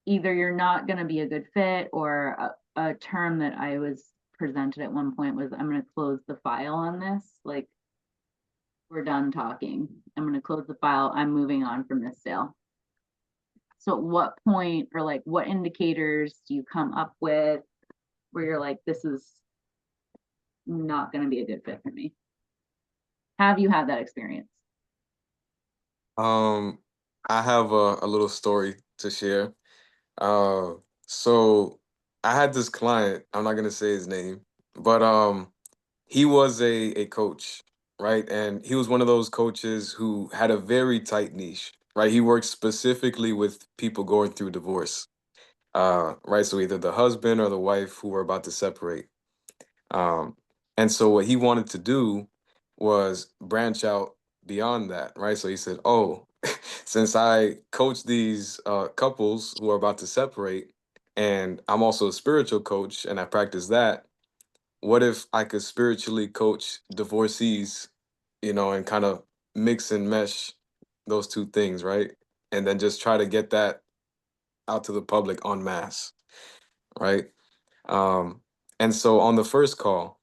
either you're not going to be a good fit, or a term that I was presented at one point was, I'm going to close the file on this. Like, we're done talking. I'm going to close the file. I'm moving on from this sale. So at what point, or like what indicators do you come up with where you're like, this is not going to be a good fit for me? Have you had that experience? I have a little story to share. Uh, so I had this client, I'm not gonna say his name, but he was a coach, right? And he was one of those coaches who had a very tight niche, right? He worked specifically with people going through divorce, right? So either the husband or the wife who were about to separate. Um, and so what he wanted to do was branch out beyond that, right? So he said, "Oh, since I coach these couples who are about to separate, and I'm also a spiritual coach and I practice that, what if I could spiritually coach divorcees, and kind of mix and mesh those two things, right? And then just try to get that out to the public en masse, right?" Um, and so on the first call,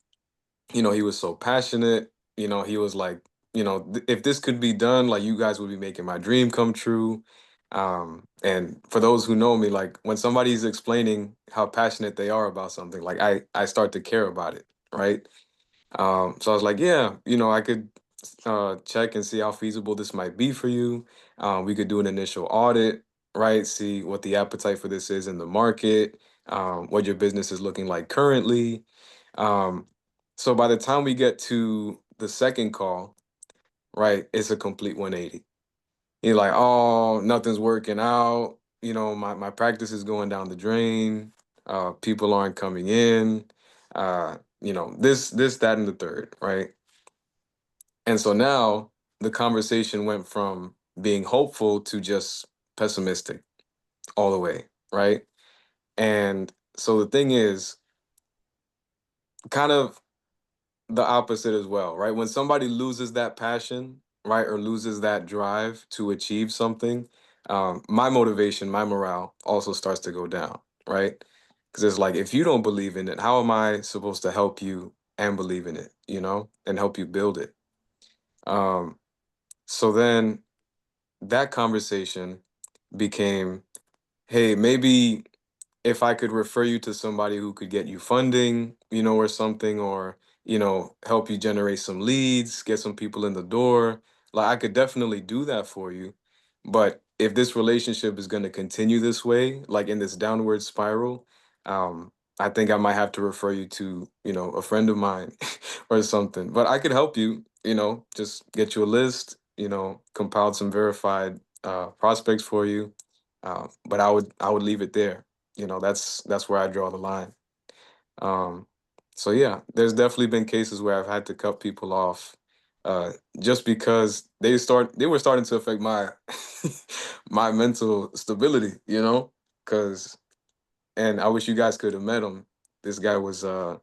he was so passionate. He was like, if this could be done, like you guys would be making my dream come true. And for those who know me, like when somebody's explaining how passionate they are about something, like I start to care about it, right? So I was like, yeah, I could check and see how feasible this might be for you. We could do an initial audit, right? See what the appetite for this is in the market, what your business is looking like currently. Um, so by the time we get to the second call, right, it's a complete 180. You're like, oh, nothing's working out. My practice is going down the drain. People aren't coming in. This, that, and the third, right? And so now the conversation went from being hopeful to just pessimistic all the way, right? And so the thing is, kind of the opposite as well, right? When somebody loses that passion, right, or loses that drive to achieve something, my motivation, my morale also starts to go down, right? Because it's like, if you don't believe in it, how am I supposed to help you and believe in it, and help you build it? Um, so then that conversation became, hey, maybe if I could refer you to somebody who could get you funding, or something, or, help you generate some leads, get some people in the door, like I could definitely do that for you. But if this relationship is going to continue this way, like in this downward spiral, um, I think I might have to refer you to, a friend of mine or something. But I could help you, just get you a list, compile some verified prospects for you. But I would leave it there. That's where I draw the line. Um, so yeah, there's definitely been cases where I've had to cut people off, uh, just because they were starting to affect my my mental stability. Because and I wish you guys could have met him. This guy was I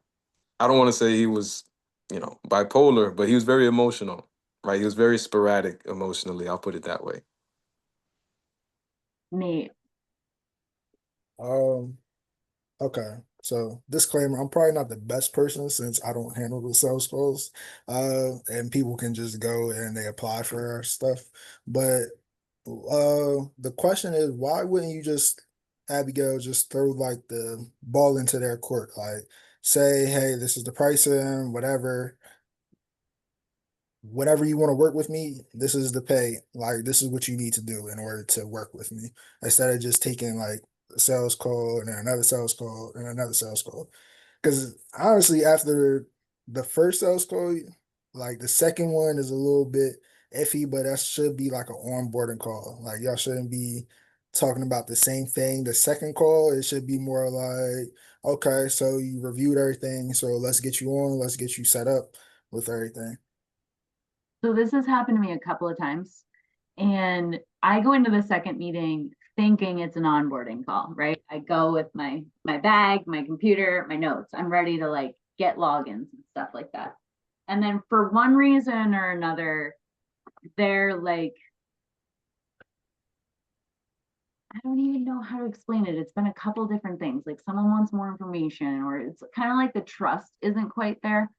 don't want to say he was bipolar, but he was very emotional. Right, he was very sporadic emotionally. I'll put it that way. Nate. Um, okay. So disclaimer, I'm probably not the best person since I don't handle the sales calls. And people can just go and they apply for our stuff. But the question is, why wouldn't you just, Abigail, just throw like the ball into their court? Like say, hey, this is the pricing, whatever. Whenever you want to work with me, this is the pay. Like, this is what you need to do in order to work with me. Instead of just taking like a sales call and then another sales call and another sales call. Because honestly, after the first sales call, like the second one is a little bit iffy, but that should be like an onboarding call. Like, y'all shouldn't be talking about the same thing. The second call, it should be more like, okay, so you reviewed everything. So let's get you on, let's get you set up with everything. So this has happened to me a couple of times. And I go into the second meeting thinking it's an onboarding call, right? I go with my bag, my computer, my notes. I'm ready to like get logins and stuff like that. And then for one reason or another, they're like, I don't even know how to explain it. It's been a couple different things. Like someone wants more information, or it's kind of like the trust isn't quite there.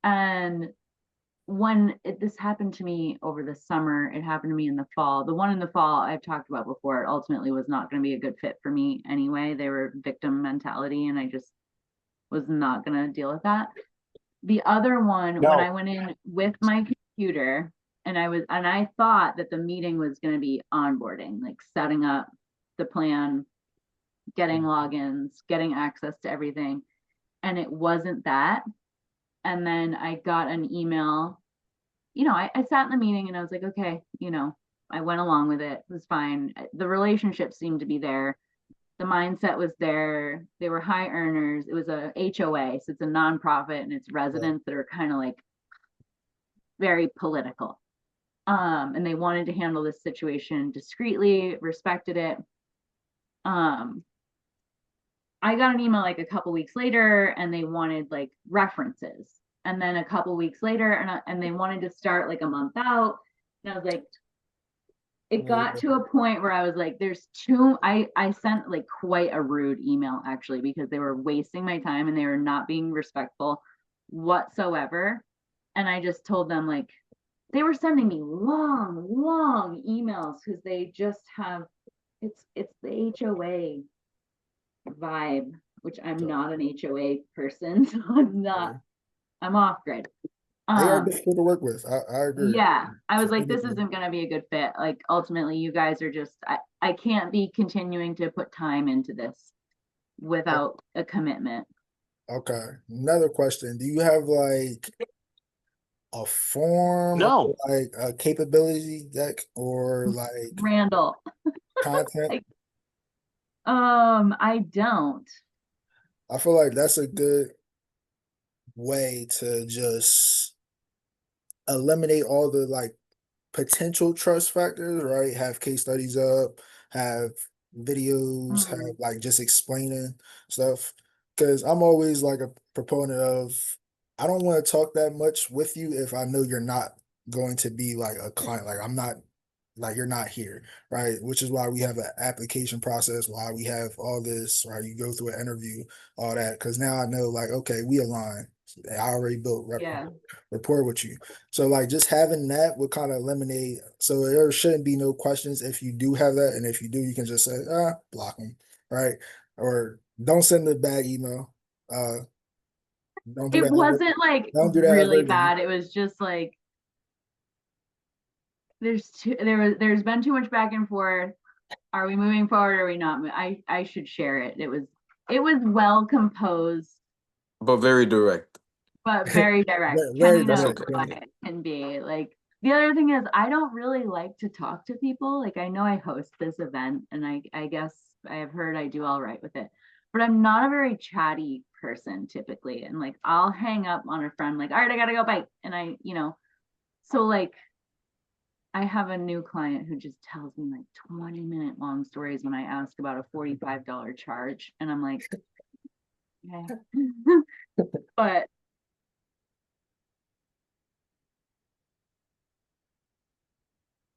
And this happened to me over the summer, it happened to me in the fall. The one in the fall I've talked about before, it ultimately was not going to be a good fit for me anyway. They were victim mentality, and I just was not going to deal with that. The other one, when I went in with my computer, and I thought that the meeting was going to be onboarding, like setting up the plan, getting logins, getting access to everything. And it wasn't that. And then I got an email. I sat in the meeting and I was like, okay, I went along with it. It was fine. The relationship seemed to be there. The mindset was there. They were high earners. It was a HOA, so it's a nonprofit, and it's residents that are kind of like very political. And they wanted to handle this situation discreetly, respected it. I got an email like a couple weeks later, and they wanted like references. And then a couple weeks later, and they wanted to start like a month out. And I was like, it got to a point where I was like, I sent like quite a rude email actually, because they were wasting my time and they were not being respectful whatsoever. And I just told them, like, they were sending me long emails because they just have, it's the HOA vibe, which I'm not an HOA person, so I'm off grid. They are difficult to work with. I agree. Yeah, I was like, this isn't going to be a good fit. Like, ultimately, you guys are just, I can't be continuing to put time into this without a commitment. Okay. Another question. Do you have like a form or like a capability deck or like Randall. content? I don't. I feel like that's a good way to just eliminate all the like potential trust factors, right? Have case studies up, have videos, have like just explaining stuff. Because I'm always like a proponent of, I don't want to talk that much with you if I know you're not going to be like a client. Like I'm not, like you're not here, right? Which is why we have an application process, why we have all this, right? You go through an interview, all that, because now I know like, okay, we align. I already built rapport with you. So like just having that would kind of eliminate, so there shouldn't be no questions if you do have that. And if you do, you can just say, block them, right? Or don't send the bad email. Don't do It that. wasn't like Don't do that really ever again. bad. It was just like, there's been too much back and forth. Are we moving forward? Or are we not? I should share it. It was well composed, But very direct. but very direct. Very Kenny That's knows okay. what it can be. Like, the other thing is, I don't really like to talk to people. Like, I know I host this event, and I guess I have heard I do all right with it, but I'm not a very chatty person typically. And like, I'll hang up on a friend, like, all right, I gotta go, bye. And so like, I have a new client who just tells me like 20-minute long stories when I ask about a $45 charge. And I'm like, okay. But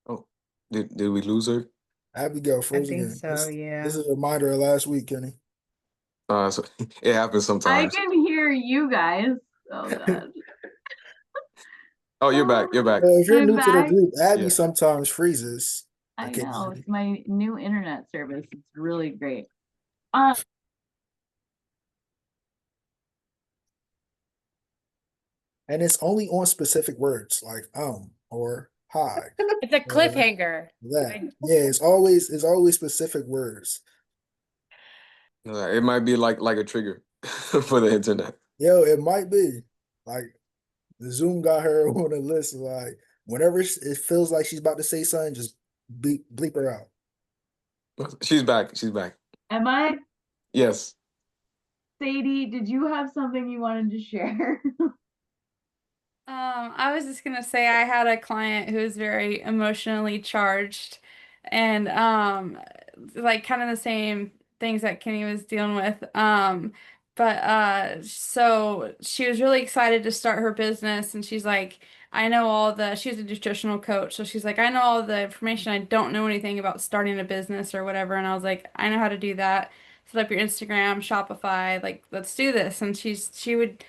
Oh, did we lose her? Abigail I froze think again. so, yeah. This is a reminder of last week, Kenny. So it happens I sometimes. can hear you guys. Oh God. Oh, you're back. You're back. Well, if you're I'm new to the back. group, Abby Yeah. sometimes freezes. I know, occasionally. it's my new internet service. It's really great. And it's only on specific words like or hi. It's a or cliffhanger. that. Yeah, it's always specific words. It might be like a trigger for the internet. Yo, it might be. Like the Zoom got her on a list. Like whenever it feels like she's about to say something, just bleep her out. She's back. She's back. Am I? Yes. Sadie, did you have something you wanted to share? I was just gonna say I had a client who was very emotionally charged and like kind of the same things that Kenny was dealing with. But so she was really excited to start her business and she's like, I know she's a nutritional coach. So she's like, I know all the information. I don't know anything about starting a business or whatever. And I was like, I know how to do that. Set up your Instagram, Shopify, like, let's do this. And she would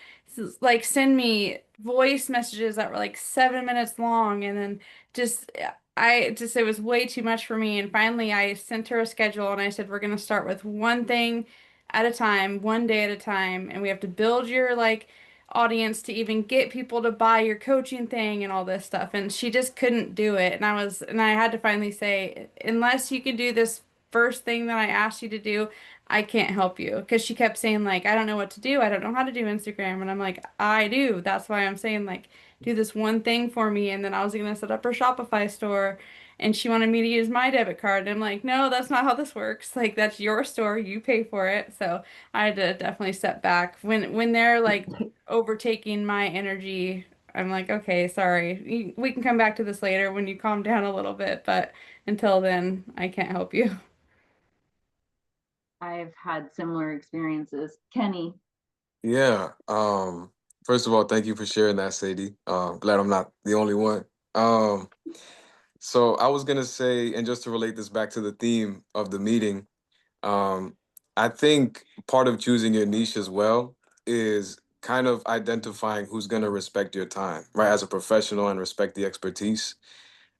like send me voice messages that were like 7 minutes long. And then just, it was way too much for me. And finally, I sent her a schedule and I said, we're going to start with one thing at a time, one day at a time. And we have to build your like audience to even get people to buy your coaching thing and all this stuff. And she just couldn't do it. And I had to finally say, unless you can do this first thing that I asked you to do, I can't help you. Because she kept saying, like, I don't know what to do. I don't know how to do Instagram. And I'm like, I do. That's why I'm saying, like, do this one thing for me. And then I was going to set up her Shopify store. And she wanted me to use my debit card. And I'm like, no, that's not how this works. Like, that's your store. You pay for it. So I had to definitely step back. When they're like overtaking my energy, I'm like, okay, sorry. We can come back to this later when you calm down a little bit. But until then, I can't help you. I've had similar experiences. Kenny. Yeah. First of all, thank you for sharing that, Sadie. Glad I'm not the only one. So I was gonna say, and just to relate this back to the theme of the meeting, um, I think part of choosing your niche as well is kind of identifying who's gonna respect your time, right? As a professional and respect the expertise.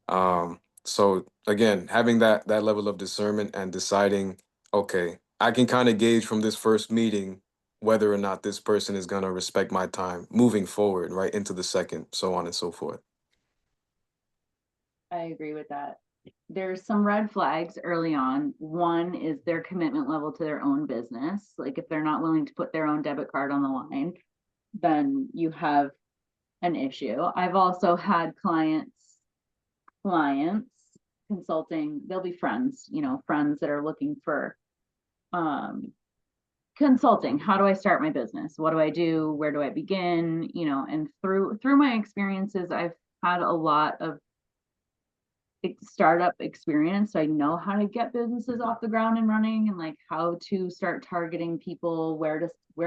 So again, having that level of discernment and deciding, okay, I can kind of gauge from this first meeting whether or not this person is gonna respect my time moving forward, right, into the second, so on and so forth. I agree with that. There's some red flags early on. One is their commitment level to their own business. Like if they're not willing to put their own debit card on the line, then you have an issue. I've also had clients consulting, they'll be friends, friends that are looking for consulting. How do I start my business? What do I do? Where do I begin? And through my experiences, I've had a lot of startup experience. So I know how to get businesses off the ground and running and like how to start targeting people, where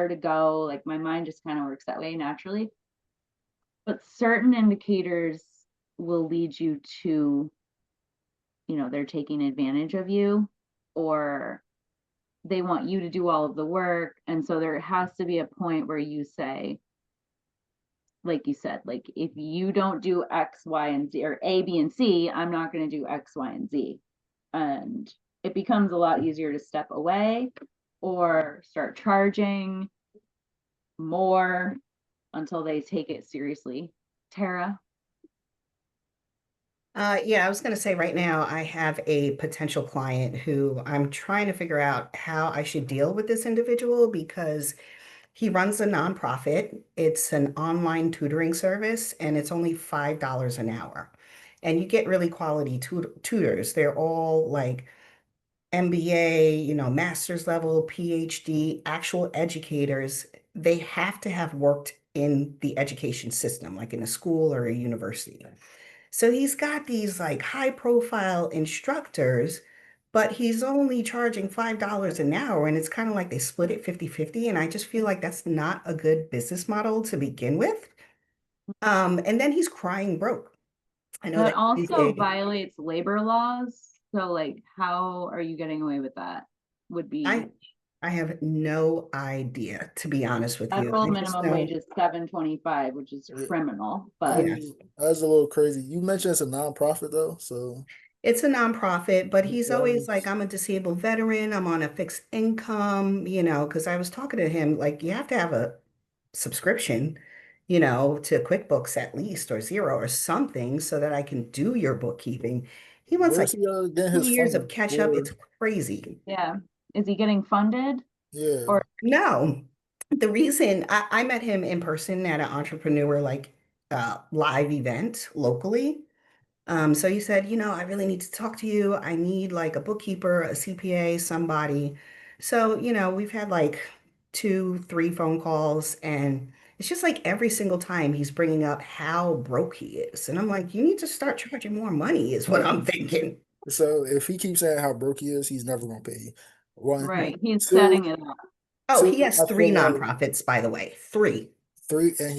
to go. Like my mind just kind of works that way naturally. But certain indicators will lead you to, they're taking advantage of you or they want you to do all of the work. And so there has to be a point where you say, like you said, like if you don't do X, Y, and Z or A, B, and C, I'm not going to do X, Y, and Z. And it becomes a lot easier to step away or start charging more until they take it seriously. Tara? Yeah, I was going to say right now I have a potential client who I'm trying to figure out how I should deal with this individual because he runs a nonprofit. It's an online tutoring service and it's only $5 an hour. And you get really quality tutors. They're all like MBA, master's level, PhD, actual educators. They have to have worked in the education system, like in a school or a university. So he's got these like high profile instructors, but he's only charging $5 an hour. And it's kind of like they split it 50-50. And I just feel like that's not a good business model to begin with. And then he's crying broke. I know That that he's also violates labor laws. So like, how are you getting away with that? Would be I have no idea, to be honest with you. federal minimum wage is $7.25, which is criminal. But That's a little crazy. You mentioned it's a nonprofit though, so it's a nonprofit, but he's always like, I'm a disabled veteran. I'm on a fixed income, because I was talking to him, like, you have to have a subscription, to QuickBooks at least, or Zero or something, so that I can do your bookkeeping. He wants like where's he getting 2 his years of funding catch up. for? It's crazy. yeah, is he getting funded? Yeah. Or No, the reason I met him in person at an entrepreneur like live event locally. So he said, I really need to talk to you. I need like a bookkeeper, a CPA, somebody. So, we've had like 2, 3 phone calls, and it's just like every single time he's bringing up how broke he is. And I'm like, you need to start charging more money, is what I'm thinking. So if he keeps saying how broke he is, he's never gonna pay you. One, right, he's two, setting it up. Oh, two. he has I 3 feel like nonprofits, by the way. 3. three, and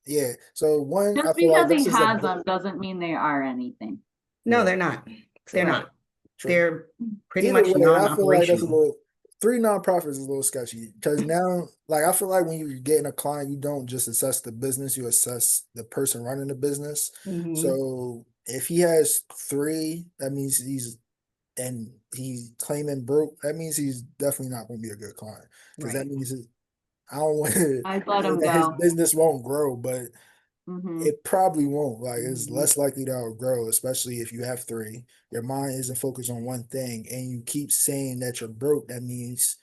Yeah. So one, I Just feel like because he this is a has them doesn't mean they are anything. No, yeah, they're not. They're true, Right. not. true. They're pretty Either much way, I feel like that's a non-operational. little three nonprofits is a little sketchy because now, like, I feel like when you're getting a client, you don't just assess the business, you assess the person running the business. Mm-hmm. So if he has three, that means he's claiming broke. That means he's definitely not going to be a good client because that Right. means I don't want to I'd let say him that his go. business won't grow, but Hmm. it probably won't. Like it's Mhm. less likely that it'll grow, especially if you have three. Your mind isn't focused on one thing, and you keep saying that you're broke. That means,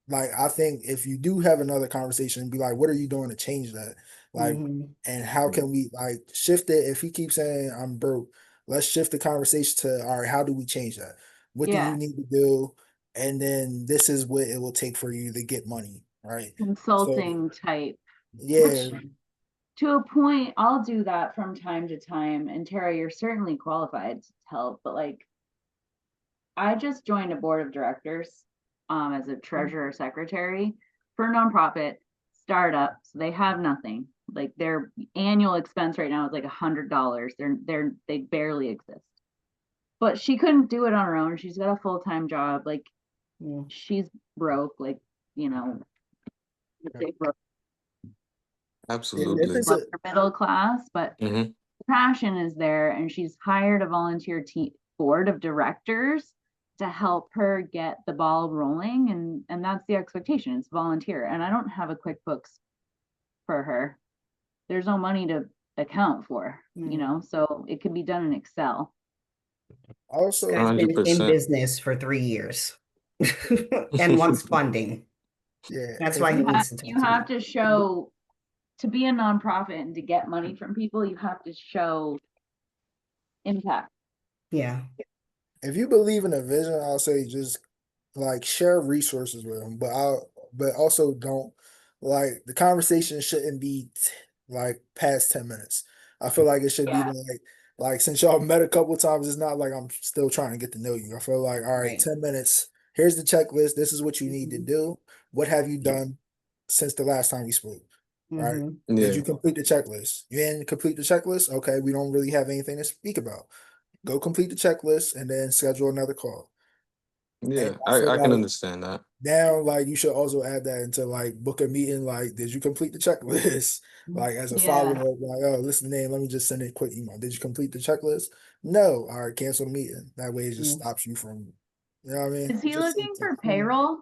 like, I think if you do have another conversation, be like, what are you doing to change that? Like, Mhm. and how can we like shift it? If he keeps saying I'm broke, let's shift the conversation to all right. How do we change that? What do you Yeah. need to do? And then this is what it will take for you to get money, right? So Consulting type, yeah, which to a point, I'll do that from time to time. And Tara, you're certainly qualified to help, but like I just joined a board of directors as a treasurer secretary for a nonprofit startup. So they have nothing. Like their annual expense right now is like $100. They barely exist. But she couldn't do it on her own. She's got a full-time job. Like Yeah. she's broke. Like, you know, let's say broke, if Absolutely. it's a upper middle class, but Hmm. passion is there, and she's hired a volunteer team board of directors to help her get the ball rolling, and that's the expectation. It's volunteer, and I don't have a QuickBooks for her. There's no money to account for, you Mm. know, so it can be done in Excel. This also guy's been in 100%. business for 3 years and wants funding. yeah, That's if why he you needs to talk You to have me. to show, to be a nonprofit and to get money from people, you have to show impact. Yeah. if you believe in a vision, I'll say just like share resources with them, but also don't like the conversation shouldn't be like past 10 minutes. I feel like it should be Yeah. like since y'all met a couple times, it's not like I'm still trying to get to know you. I feel like all right, Right. 10 minutes. Here's the checklist. This is what you need to Mhm. do. What have you done since the last time we spoke? Right? Mhm. Did Yeah. you complete the checklist? You didn't complete the checklist? Okay, we don't really have anything to speak about. Go complete the checklist and then schedule another call. And Yeah. I feel I can like understand that. now, like you should also add that into like book a meeting. Like, did you complete the checklist? Like as a follow Yeah. up, like, oh, listen, name. Let me just send a quick email. Did you complete the checklist? No. All right, cancel the meeting. That way, it just Mm. stops you from, you know what I mean? Is he Just looking for payroll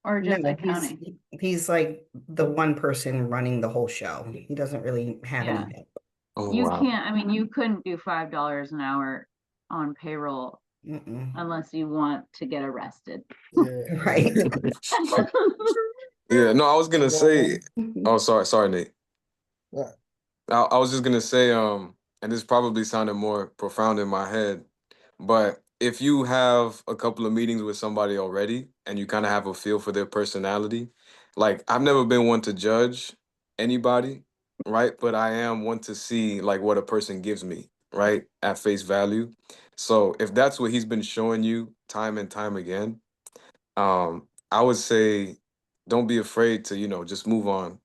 or just No, he's accounting? he's like the one person running the whole show. He doesn't really have Yeah. any help. Oh, You wow. can't, I mean, you couldn't do $5 an hour on payroll Mm-mm. unless you want to get arrested. Yeah. Right. Yeah. No, I was gonna say. Mhm. Oh, sorry, Nate. Yeah. I was just gonna say, and this probably sounded more profound in my head, but if you have a couple of meetings with somebody already and you kind of have a feel for their personality, like I've never been one to judge anybody, right? But I am one to see like what a person gives me, right, at face value. So if that's what he's been showing you time and time again, I would say don't be afraid to, just move on,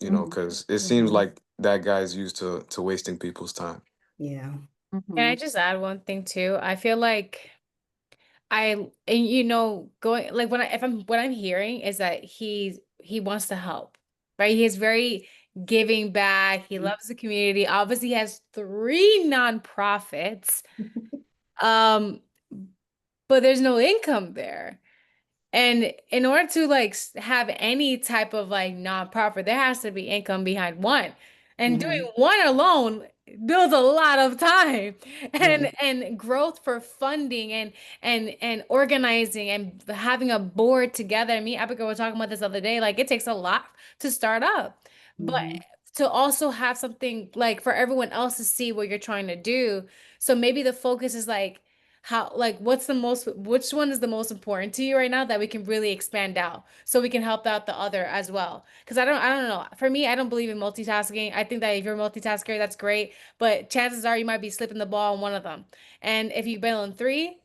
Mhm. because it seems Mhm. like that guy's used to wasting people's time. Yeah. Can I Mhm. just add one thing too? I feel like and going like what I'm hearing is that he wants to help, right? He's very giving back. He loves the community. Obviously, he has three nonprofits, um, but there's no income there. And in order to like have any type of like nonprofit, there has to be income behind one. And doing Mhm. one alone builds a lot of time Mhm. and growth for funding and organizing and having a board together. Me, Abigail were talking about this the other day. Like it takes a lot to start up. But Mhm. to also have something like for everyone else to see what you're trying to do. So maybe the focus is like which one is the most important to you right now that we can really expand out so we can help out the other as well. Because I don't know. For me, I don't believe in multitasking. I think that if you're a multitasker, that's great, but chances are you might be slipping the ball on one of them. And if you bail on three,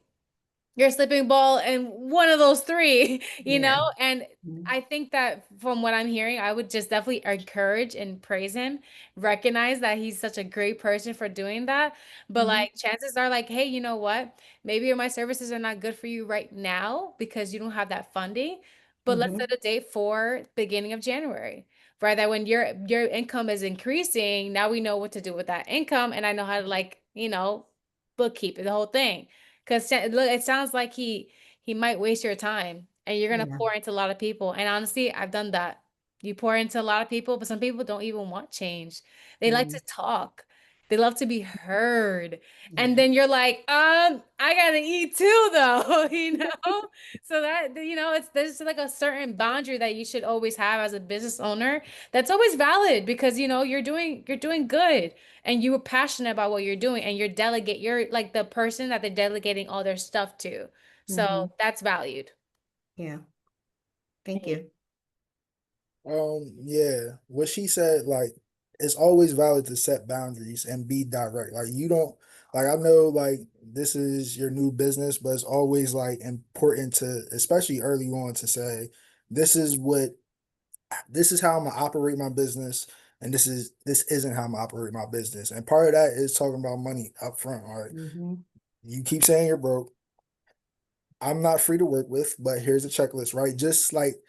you're a sleeping ball and one of those three, you know? Yeah. And Mhm. I think that from what I'm hearing, I would just definitely encourage and praise him, recognize that he's such a great person for doing that. But Mhm. like chances are like, hey, you know what? Maybe my services are not good for you right now because you don't have that funding. But let's Mhm. set a date for beginning of January. Right, that when your income is increasing, now we know what to do with that income, and I know how to like, bookkeep the whole thing. Because look, it sounds like he might waste your time and you're gonna Yeah. pour into a lot of people. And honestly, I've done that. You pour into a lot of people, but some people don't even want change. They like to Mhm. talk. They love to be heard. And Yeah. then you're like, I gotta eat too, though, So that, there's like a certain boundary that you should always have as a business owner that's always valid because you're doing good and you were passionate about what you're doing and you're like the person that they're delegating all their stuff to. So Mhm. that's valued. Yeah. Thank you. Yeah, what she said, like, it's always valid to set boundaries and be direct. Like, you don't, like, I know, like, this is your new business, but it's always, like, important to, especially early on, to say, this is what, this is how I'm gonna operate my business, and this isn't how I'm gonna operate my business. And part of that is talking about money up front. All right, Mhm. you keep saying you're broke. I'm not free to work with, but here's a checklist, right? Just like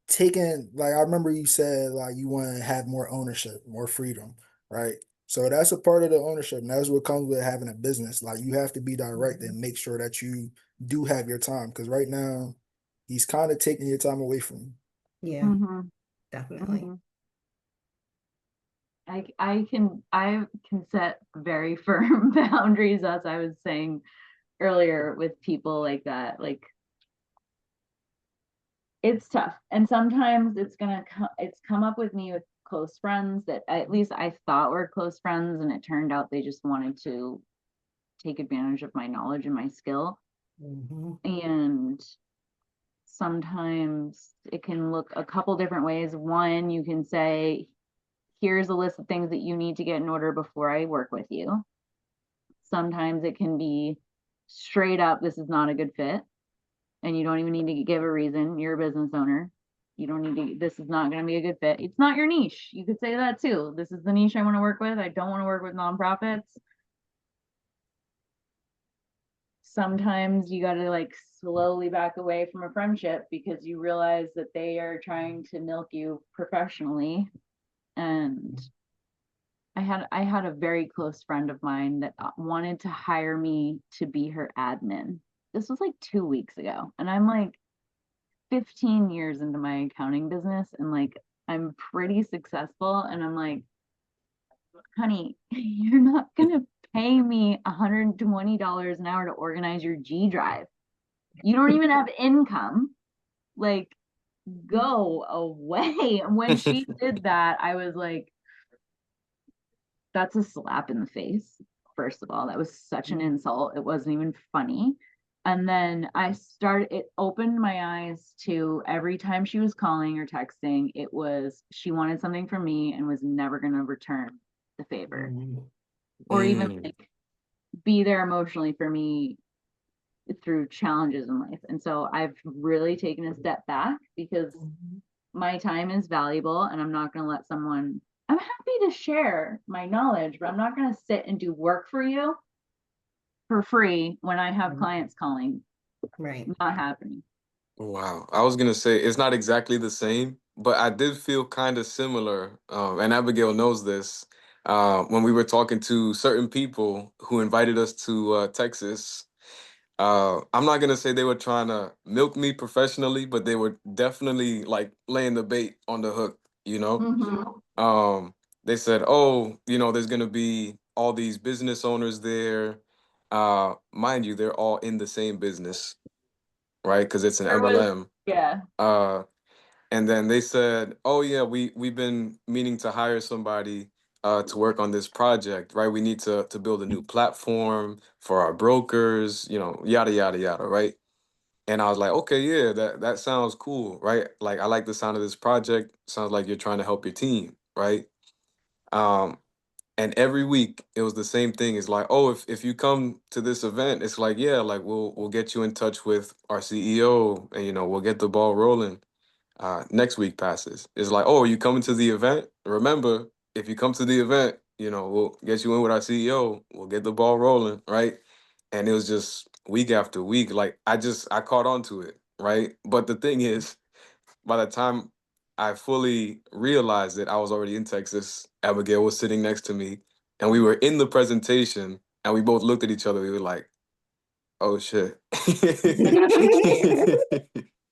taking, like, I remember you said like you want to have more ownership, more freedom, right? So that's a part of the ownership, and that's what comes with having a business. Like, you have to be direct Mhm. and make sure that you do have your time, because right now he's kind of taking your time away from you. Yeah, Mm-hmm. definitely. Mm-hmm. I can set very firm boundaries, as I was saying earlier, with people like that. Like, it's tough, and sometimes it's come up with me with close friends that at least I thought were close friends, and it turned out they just wanted to take advantage of my knowledge and my skill. Mhm. And sometimes it can look a couple different ways. One, you can say, here's a list of things that you need to get in order before I work with you. Sometimes it can be straight up, this is not a good fit, and you don't even need to give a reason. You're a business owner. You don't need to, this is not going to be a good fit. It's not your niche. You could say that too. This is the niche I want to work with. I don't want to work with nonprofits. Sometimes you got to like slowly back away from a friendship because you realize that they are trying to milk you professionally. And I had a very close friend of mine that wanted to hire me to be her admin. This was like 2 weeks ago, and I'm like 15 years into my accounting business, and like I'm pretty successful, and I'm like, honey, you're not gonna pay me $120 an hour to organize your G Drive. You don't even have income. Like, go away. And when she did that, I was like, that's a slap in the face. First of all, that was such an insult. It wasn't even funny. And then it opened my eyes to every time she was calling or texting, it was she wanted something from me and was never going to return the favor Mhm. or even Mm. like be there emotionally for me through challenges in life. And so I've really taken a step back because Mhm. my time is valuable and I'm not going to let someone, I'm happy to share my knowledge, but I'm not going to sit and do work for you for free when I have Mhm. clients calling. Right. Not happening. Wow. I was gonna say it's not exactly the same, but I did feel kind of similar. And Abigail knows this. When we were talking to certain people who invited us to Texas, I'm not gonna say they were trying to milk me professionally, but they were definitely like laying the bait on the hook, you know? Mm-hmm. Um, they said, "Oh, there's gonna be all these business owners there. Mind you, they're all in the same business, right? Because it's an There was, MLM. yeah. Uh, and then they said, "Oh yeah, we've been meaning to hire somebody to work on this project, right? We need to build a new platform for our brokers, yada yada yada, right?" And I was like, "Okay, yeah, that sounds cool, right? Like I like the sound of this project. Sounds like you're trying to help your team, right?" Um, And every week it was the same thing. It's like, oh, if you come to this event, it's like, yeah, like we'll get you in touch with our CEO, and we'll get the ball rolling. Next week passes. It's like, oh, are you coming to the event? Remember, if you come to the event, we'll get you in with our CEO. We'll get the ball rolling, right? And it was just week after week. Like I caught on to it, right? But the thing is, by the time I fully realized that I was already in Texas, Abigail was sitting next to me, and we were in the presentation, and we both looked at each other. We were like, "Oh shit!"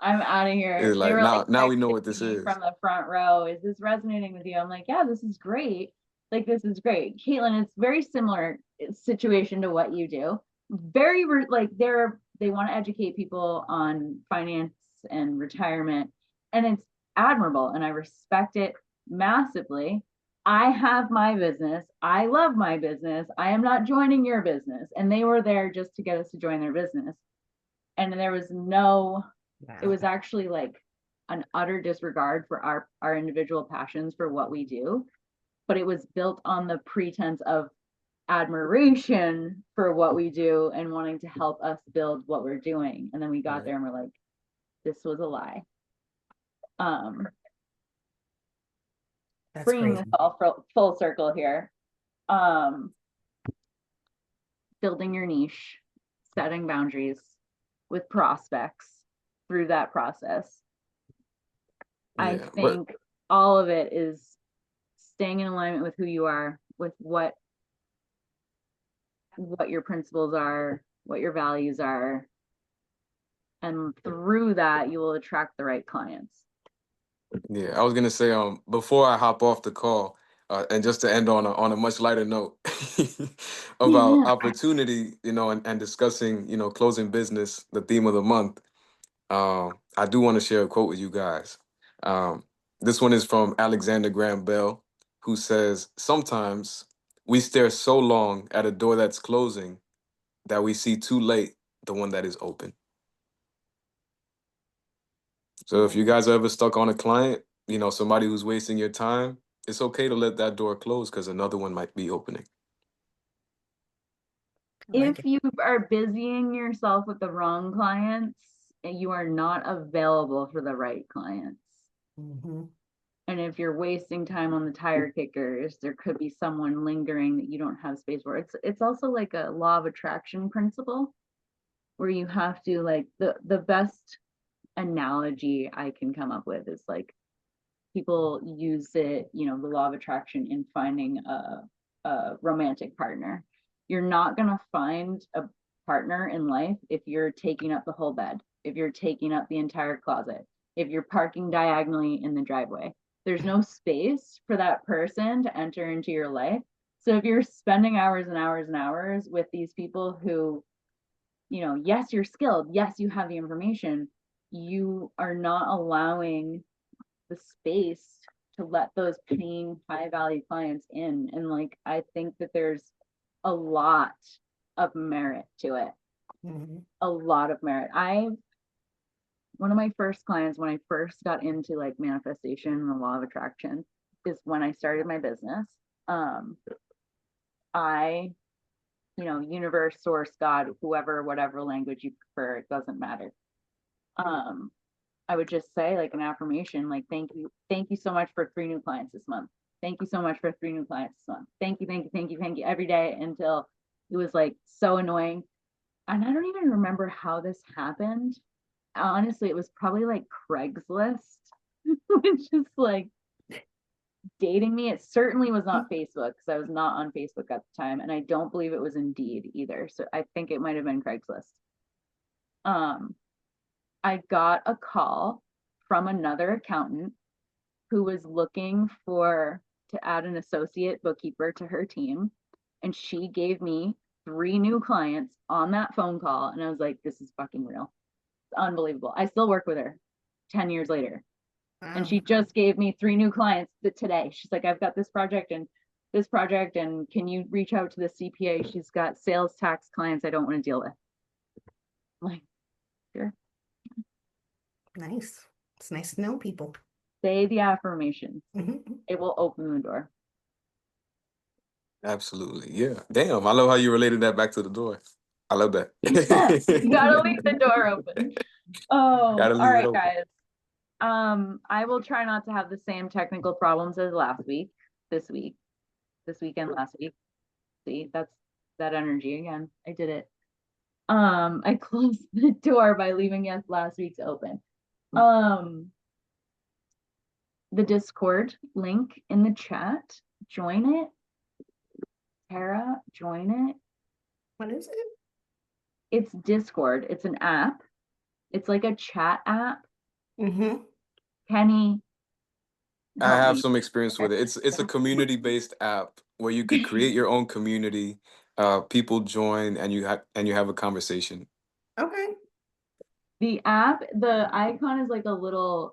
I'm out of here. It's They like were like now we know texting what this me is. from the front row. Is this resonating with you? I'm like, yeah, this is great. Like, this is great. Caitlin, it's very similar situation to what you do. Very like they want to educate people on finance and retirement, and it's admirable, and I respect it massively. I have my business. I love my business. I am not joining your business. And they were there just to get us to join their business. And there was no, it was actually like an utter disregard for our individual passions for what we do. But it was built on the pretense of admiration for what we do and wanting to help us build what we're doing. And then we got there and we're like, this was a lie. That's Bringing crazy. this all full circle here. Building your niche, setting boundaries with prospects through that process. I Yeah, but think all of it is staying in alignment with who you are, with what your principles are, what your values are. And through that, you will attract the right clients. yeah, I was gonna say, before I hop off the call, and just to end on a much lighter note about Yeah. opportunity, and discussing, closing business, the theme of the month. I do want to share a quote with you guys. Um, this one is from Alexander Graham Bell, who says, "Sometimes we stare so long at a door that's closing that we see too late the one that is open." So if you guys are ever stuck on a client, somebody who's wasting your time, it's okay to let that door close because another one might be opening. If you are busying yourself with the wrong clients, you are not available for the right clients. Mm-hmm. And if you're wasting time on the tire kickers, there could be someone lingering that you don't have space for. It's also like a law of attraction principle where you have to, like, the best analogy I can come up with is like people use it, the law of attraction in finding a romantic partner. You're not going to find a partner in life if you're taking up the whole bed, if you're taking up the entire closet, if you're parking diagonally in the driveway. There's no space for that person to enter into your life. So if you're spending hours and hours and hours with these people who, yes, you're skilled, yes, you have the information, you are not allowing the space to let those paying high value clients in. And like, I think that there's a lot of merit to it. Mm-hmm. A lot of merit. One of my first clients when I first got into like manifestation and the law of attraction is when I started my business. I, universe, source, God, whoever, whatever language you prefer, it doesn't matter. I would just say like an affirmation, like, thank you so much for 3 new clients this month. Thank you so much for 3 new clients this month. Thank you every day until it was like so annoying. And I don't even remember how this happened. Honestly, it was probably like Craigslist, which is like dating me. It certainly was not Facebook because I was not on Facebook at the time. And I don't believe it was Indeed either. So I think it might have been Craigslist. I got a call from another accountant who was looking to add an associate bookkeeper to her team. And she gave me 3 new clients on that phone call. And I was like, this is fucking real. It's unbelievable. I still work with her 10 years later. Wow. And she just gave me 3 new clients today. She's like, I've got this project and can you reach out to the CPA? She's got sales tax clients I don't want to deal with. I'm like, sure. Nice. It's nice to know people. Say the affirmations. Mm-hmm. It will open the door. Absolutely. Yeah. Damn. I love how you related that back to the door. I love that. Yes, you gotta leave the door open. Oh, Gotta all leave it right, open. guys. I will try not to have the same technical problems as this weekend, last week. See, that's that energy again. I did it. I closed the door by leaving last week's open. The Discord link in the chat. Join it. Tara, join it. What is it? It's Discord. It's an app. It's like a chat app. Mm-hmm. Kenny, I help have me. some experience with it. It's a community-based app where you could create your own community. People join and you have a conversation. Okay. The app, the icon is like a little,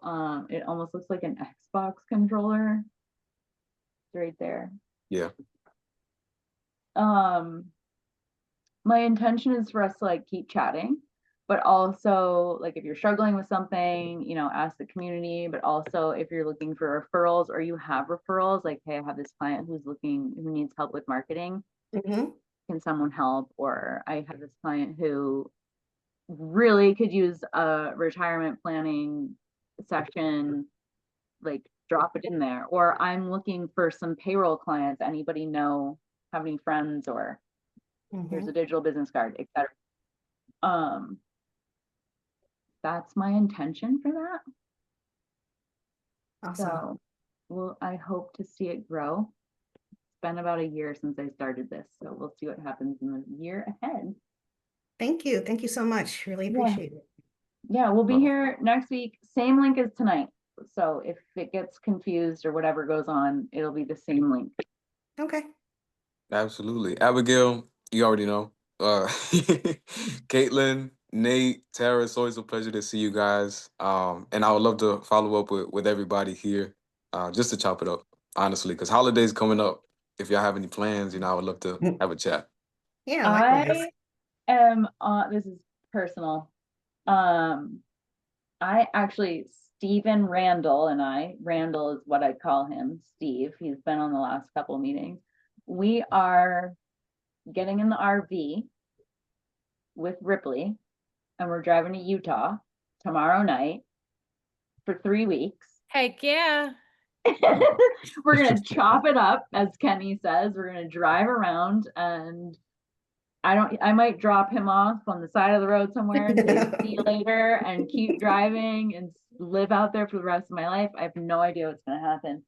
it almost looks like an Xbox controller. It's right there. Yeah. My intention is for us to like keep chatting, but also like if you're struggling with something, you know, ask the community, but also if you're looking for referrals or you have referrals, like, hey, I have this client who needs help with marketing. Mm-hmm. Can someone help? Or I have this client who really could use a retirement planning session, like drop it in there. Or I'm looking for some payroll clients. Anybody have any friends, or here's a digital business card, etc. That's my intention for that. Awesome. So I hope to see it grow. It's been about a year since I started this, so we'll see what happens in the year ahead. Thank you. Thank you so much. Really appreciate it. Yeah, we'll be here next week. Same link as tonight. So if it gets confused or whatever goes on, it'll be the same link. Okay. Absolutely. Abigail, you already know. Caitlin, Nate, Tara, it's always a pleasure to see you guys. And I would love to follow up with everybody here, just to chop it up, honestly, because holidays coming up. If y'all have any plans, I would love to have a chat. Yeah, likewise. I am this is personal. I actually, Stephen Randall Randall is what I call him, Steve. He's been on the last couple of meetings. We are getting in the RV with Ripley, and we're driving to Utah tomorrow night for 3 weeks. Heck yeah. We're gonna chop it up, as Kenny says. We're gonna drive around, and I might drop him off on the side of the road somewhere and say see you later, and keep driving and live out there for the rest of my life. I have no idea what's gonna happen.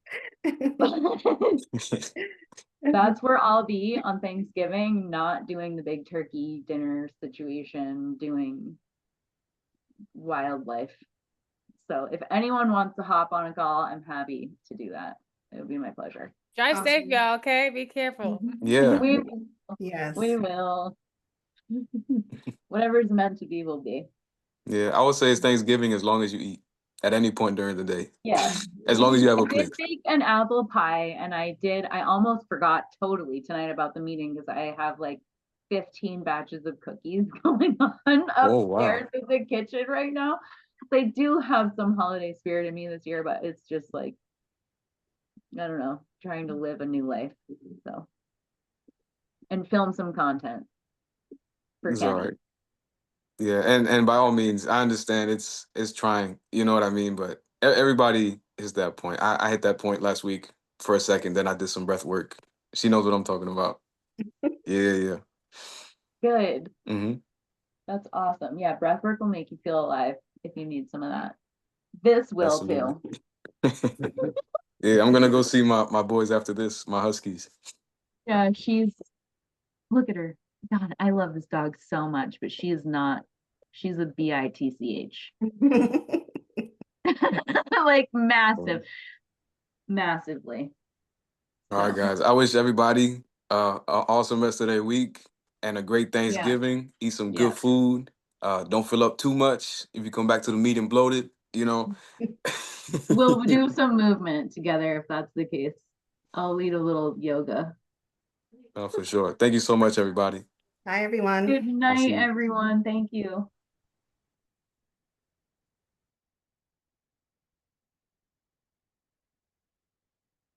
That's where I'll be on Thanksgiving, not doing the big turkey dinner situation, doing wildlife. So if anyone wants to hop on a call, I'm happy to do that. It would be my pleasure. Drive safe, Awesome. y'all, okay? Be careful. Yeah. Yes. We will. Whatever's meant to be will be. Yeah, I would say it's Thanksgiving as long as you eat at any point during the day. Yeah. As long as you have a I did plate. bake an apple pie, and I almost forgot totally tonight about the meeting because I have like 15 batches of cookies going on Oh, wow. upstairs in the kitchen right now. They do have some holiday spirit in me this year, but it's just like, I don't know, trying to live a new life. So, and film some content for It's Kenny. all right. Yeah, and by all means, I understand it's trying, you know what I mean? But everybody is that point. I hit that point last week for a second, then I did some breath work. She knows what I'm talking about. Yeah. Good. Mm-hmm. That's awesome. Yeah, breath work will make you feel alive if you need some of that. This will too. Yeah, I'm gonna go see my boys after this, my Huskies. Yeah, look at her. God, I love this dog so much, but she is not, she's a bitch. Like massively. All right, guys. I wish everybody an awesome rest of their week and a great Yeah. Thanksgiving. Eat some Yeah. good food. Don't fill up too much. If you come back to the meeting bloated, We'll do some movement together if that's the case. I'll lead a little yoga. For sure. Thank you so much, everybody. Bye, everyone. Good I'll see night, you. everyone. Thank you.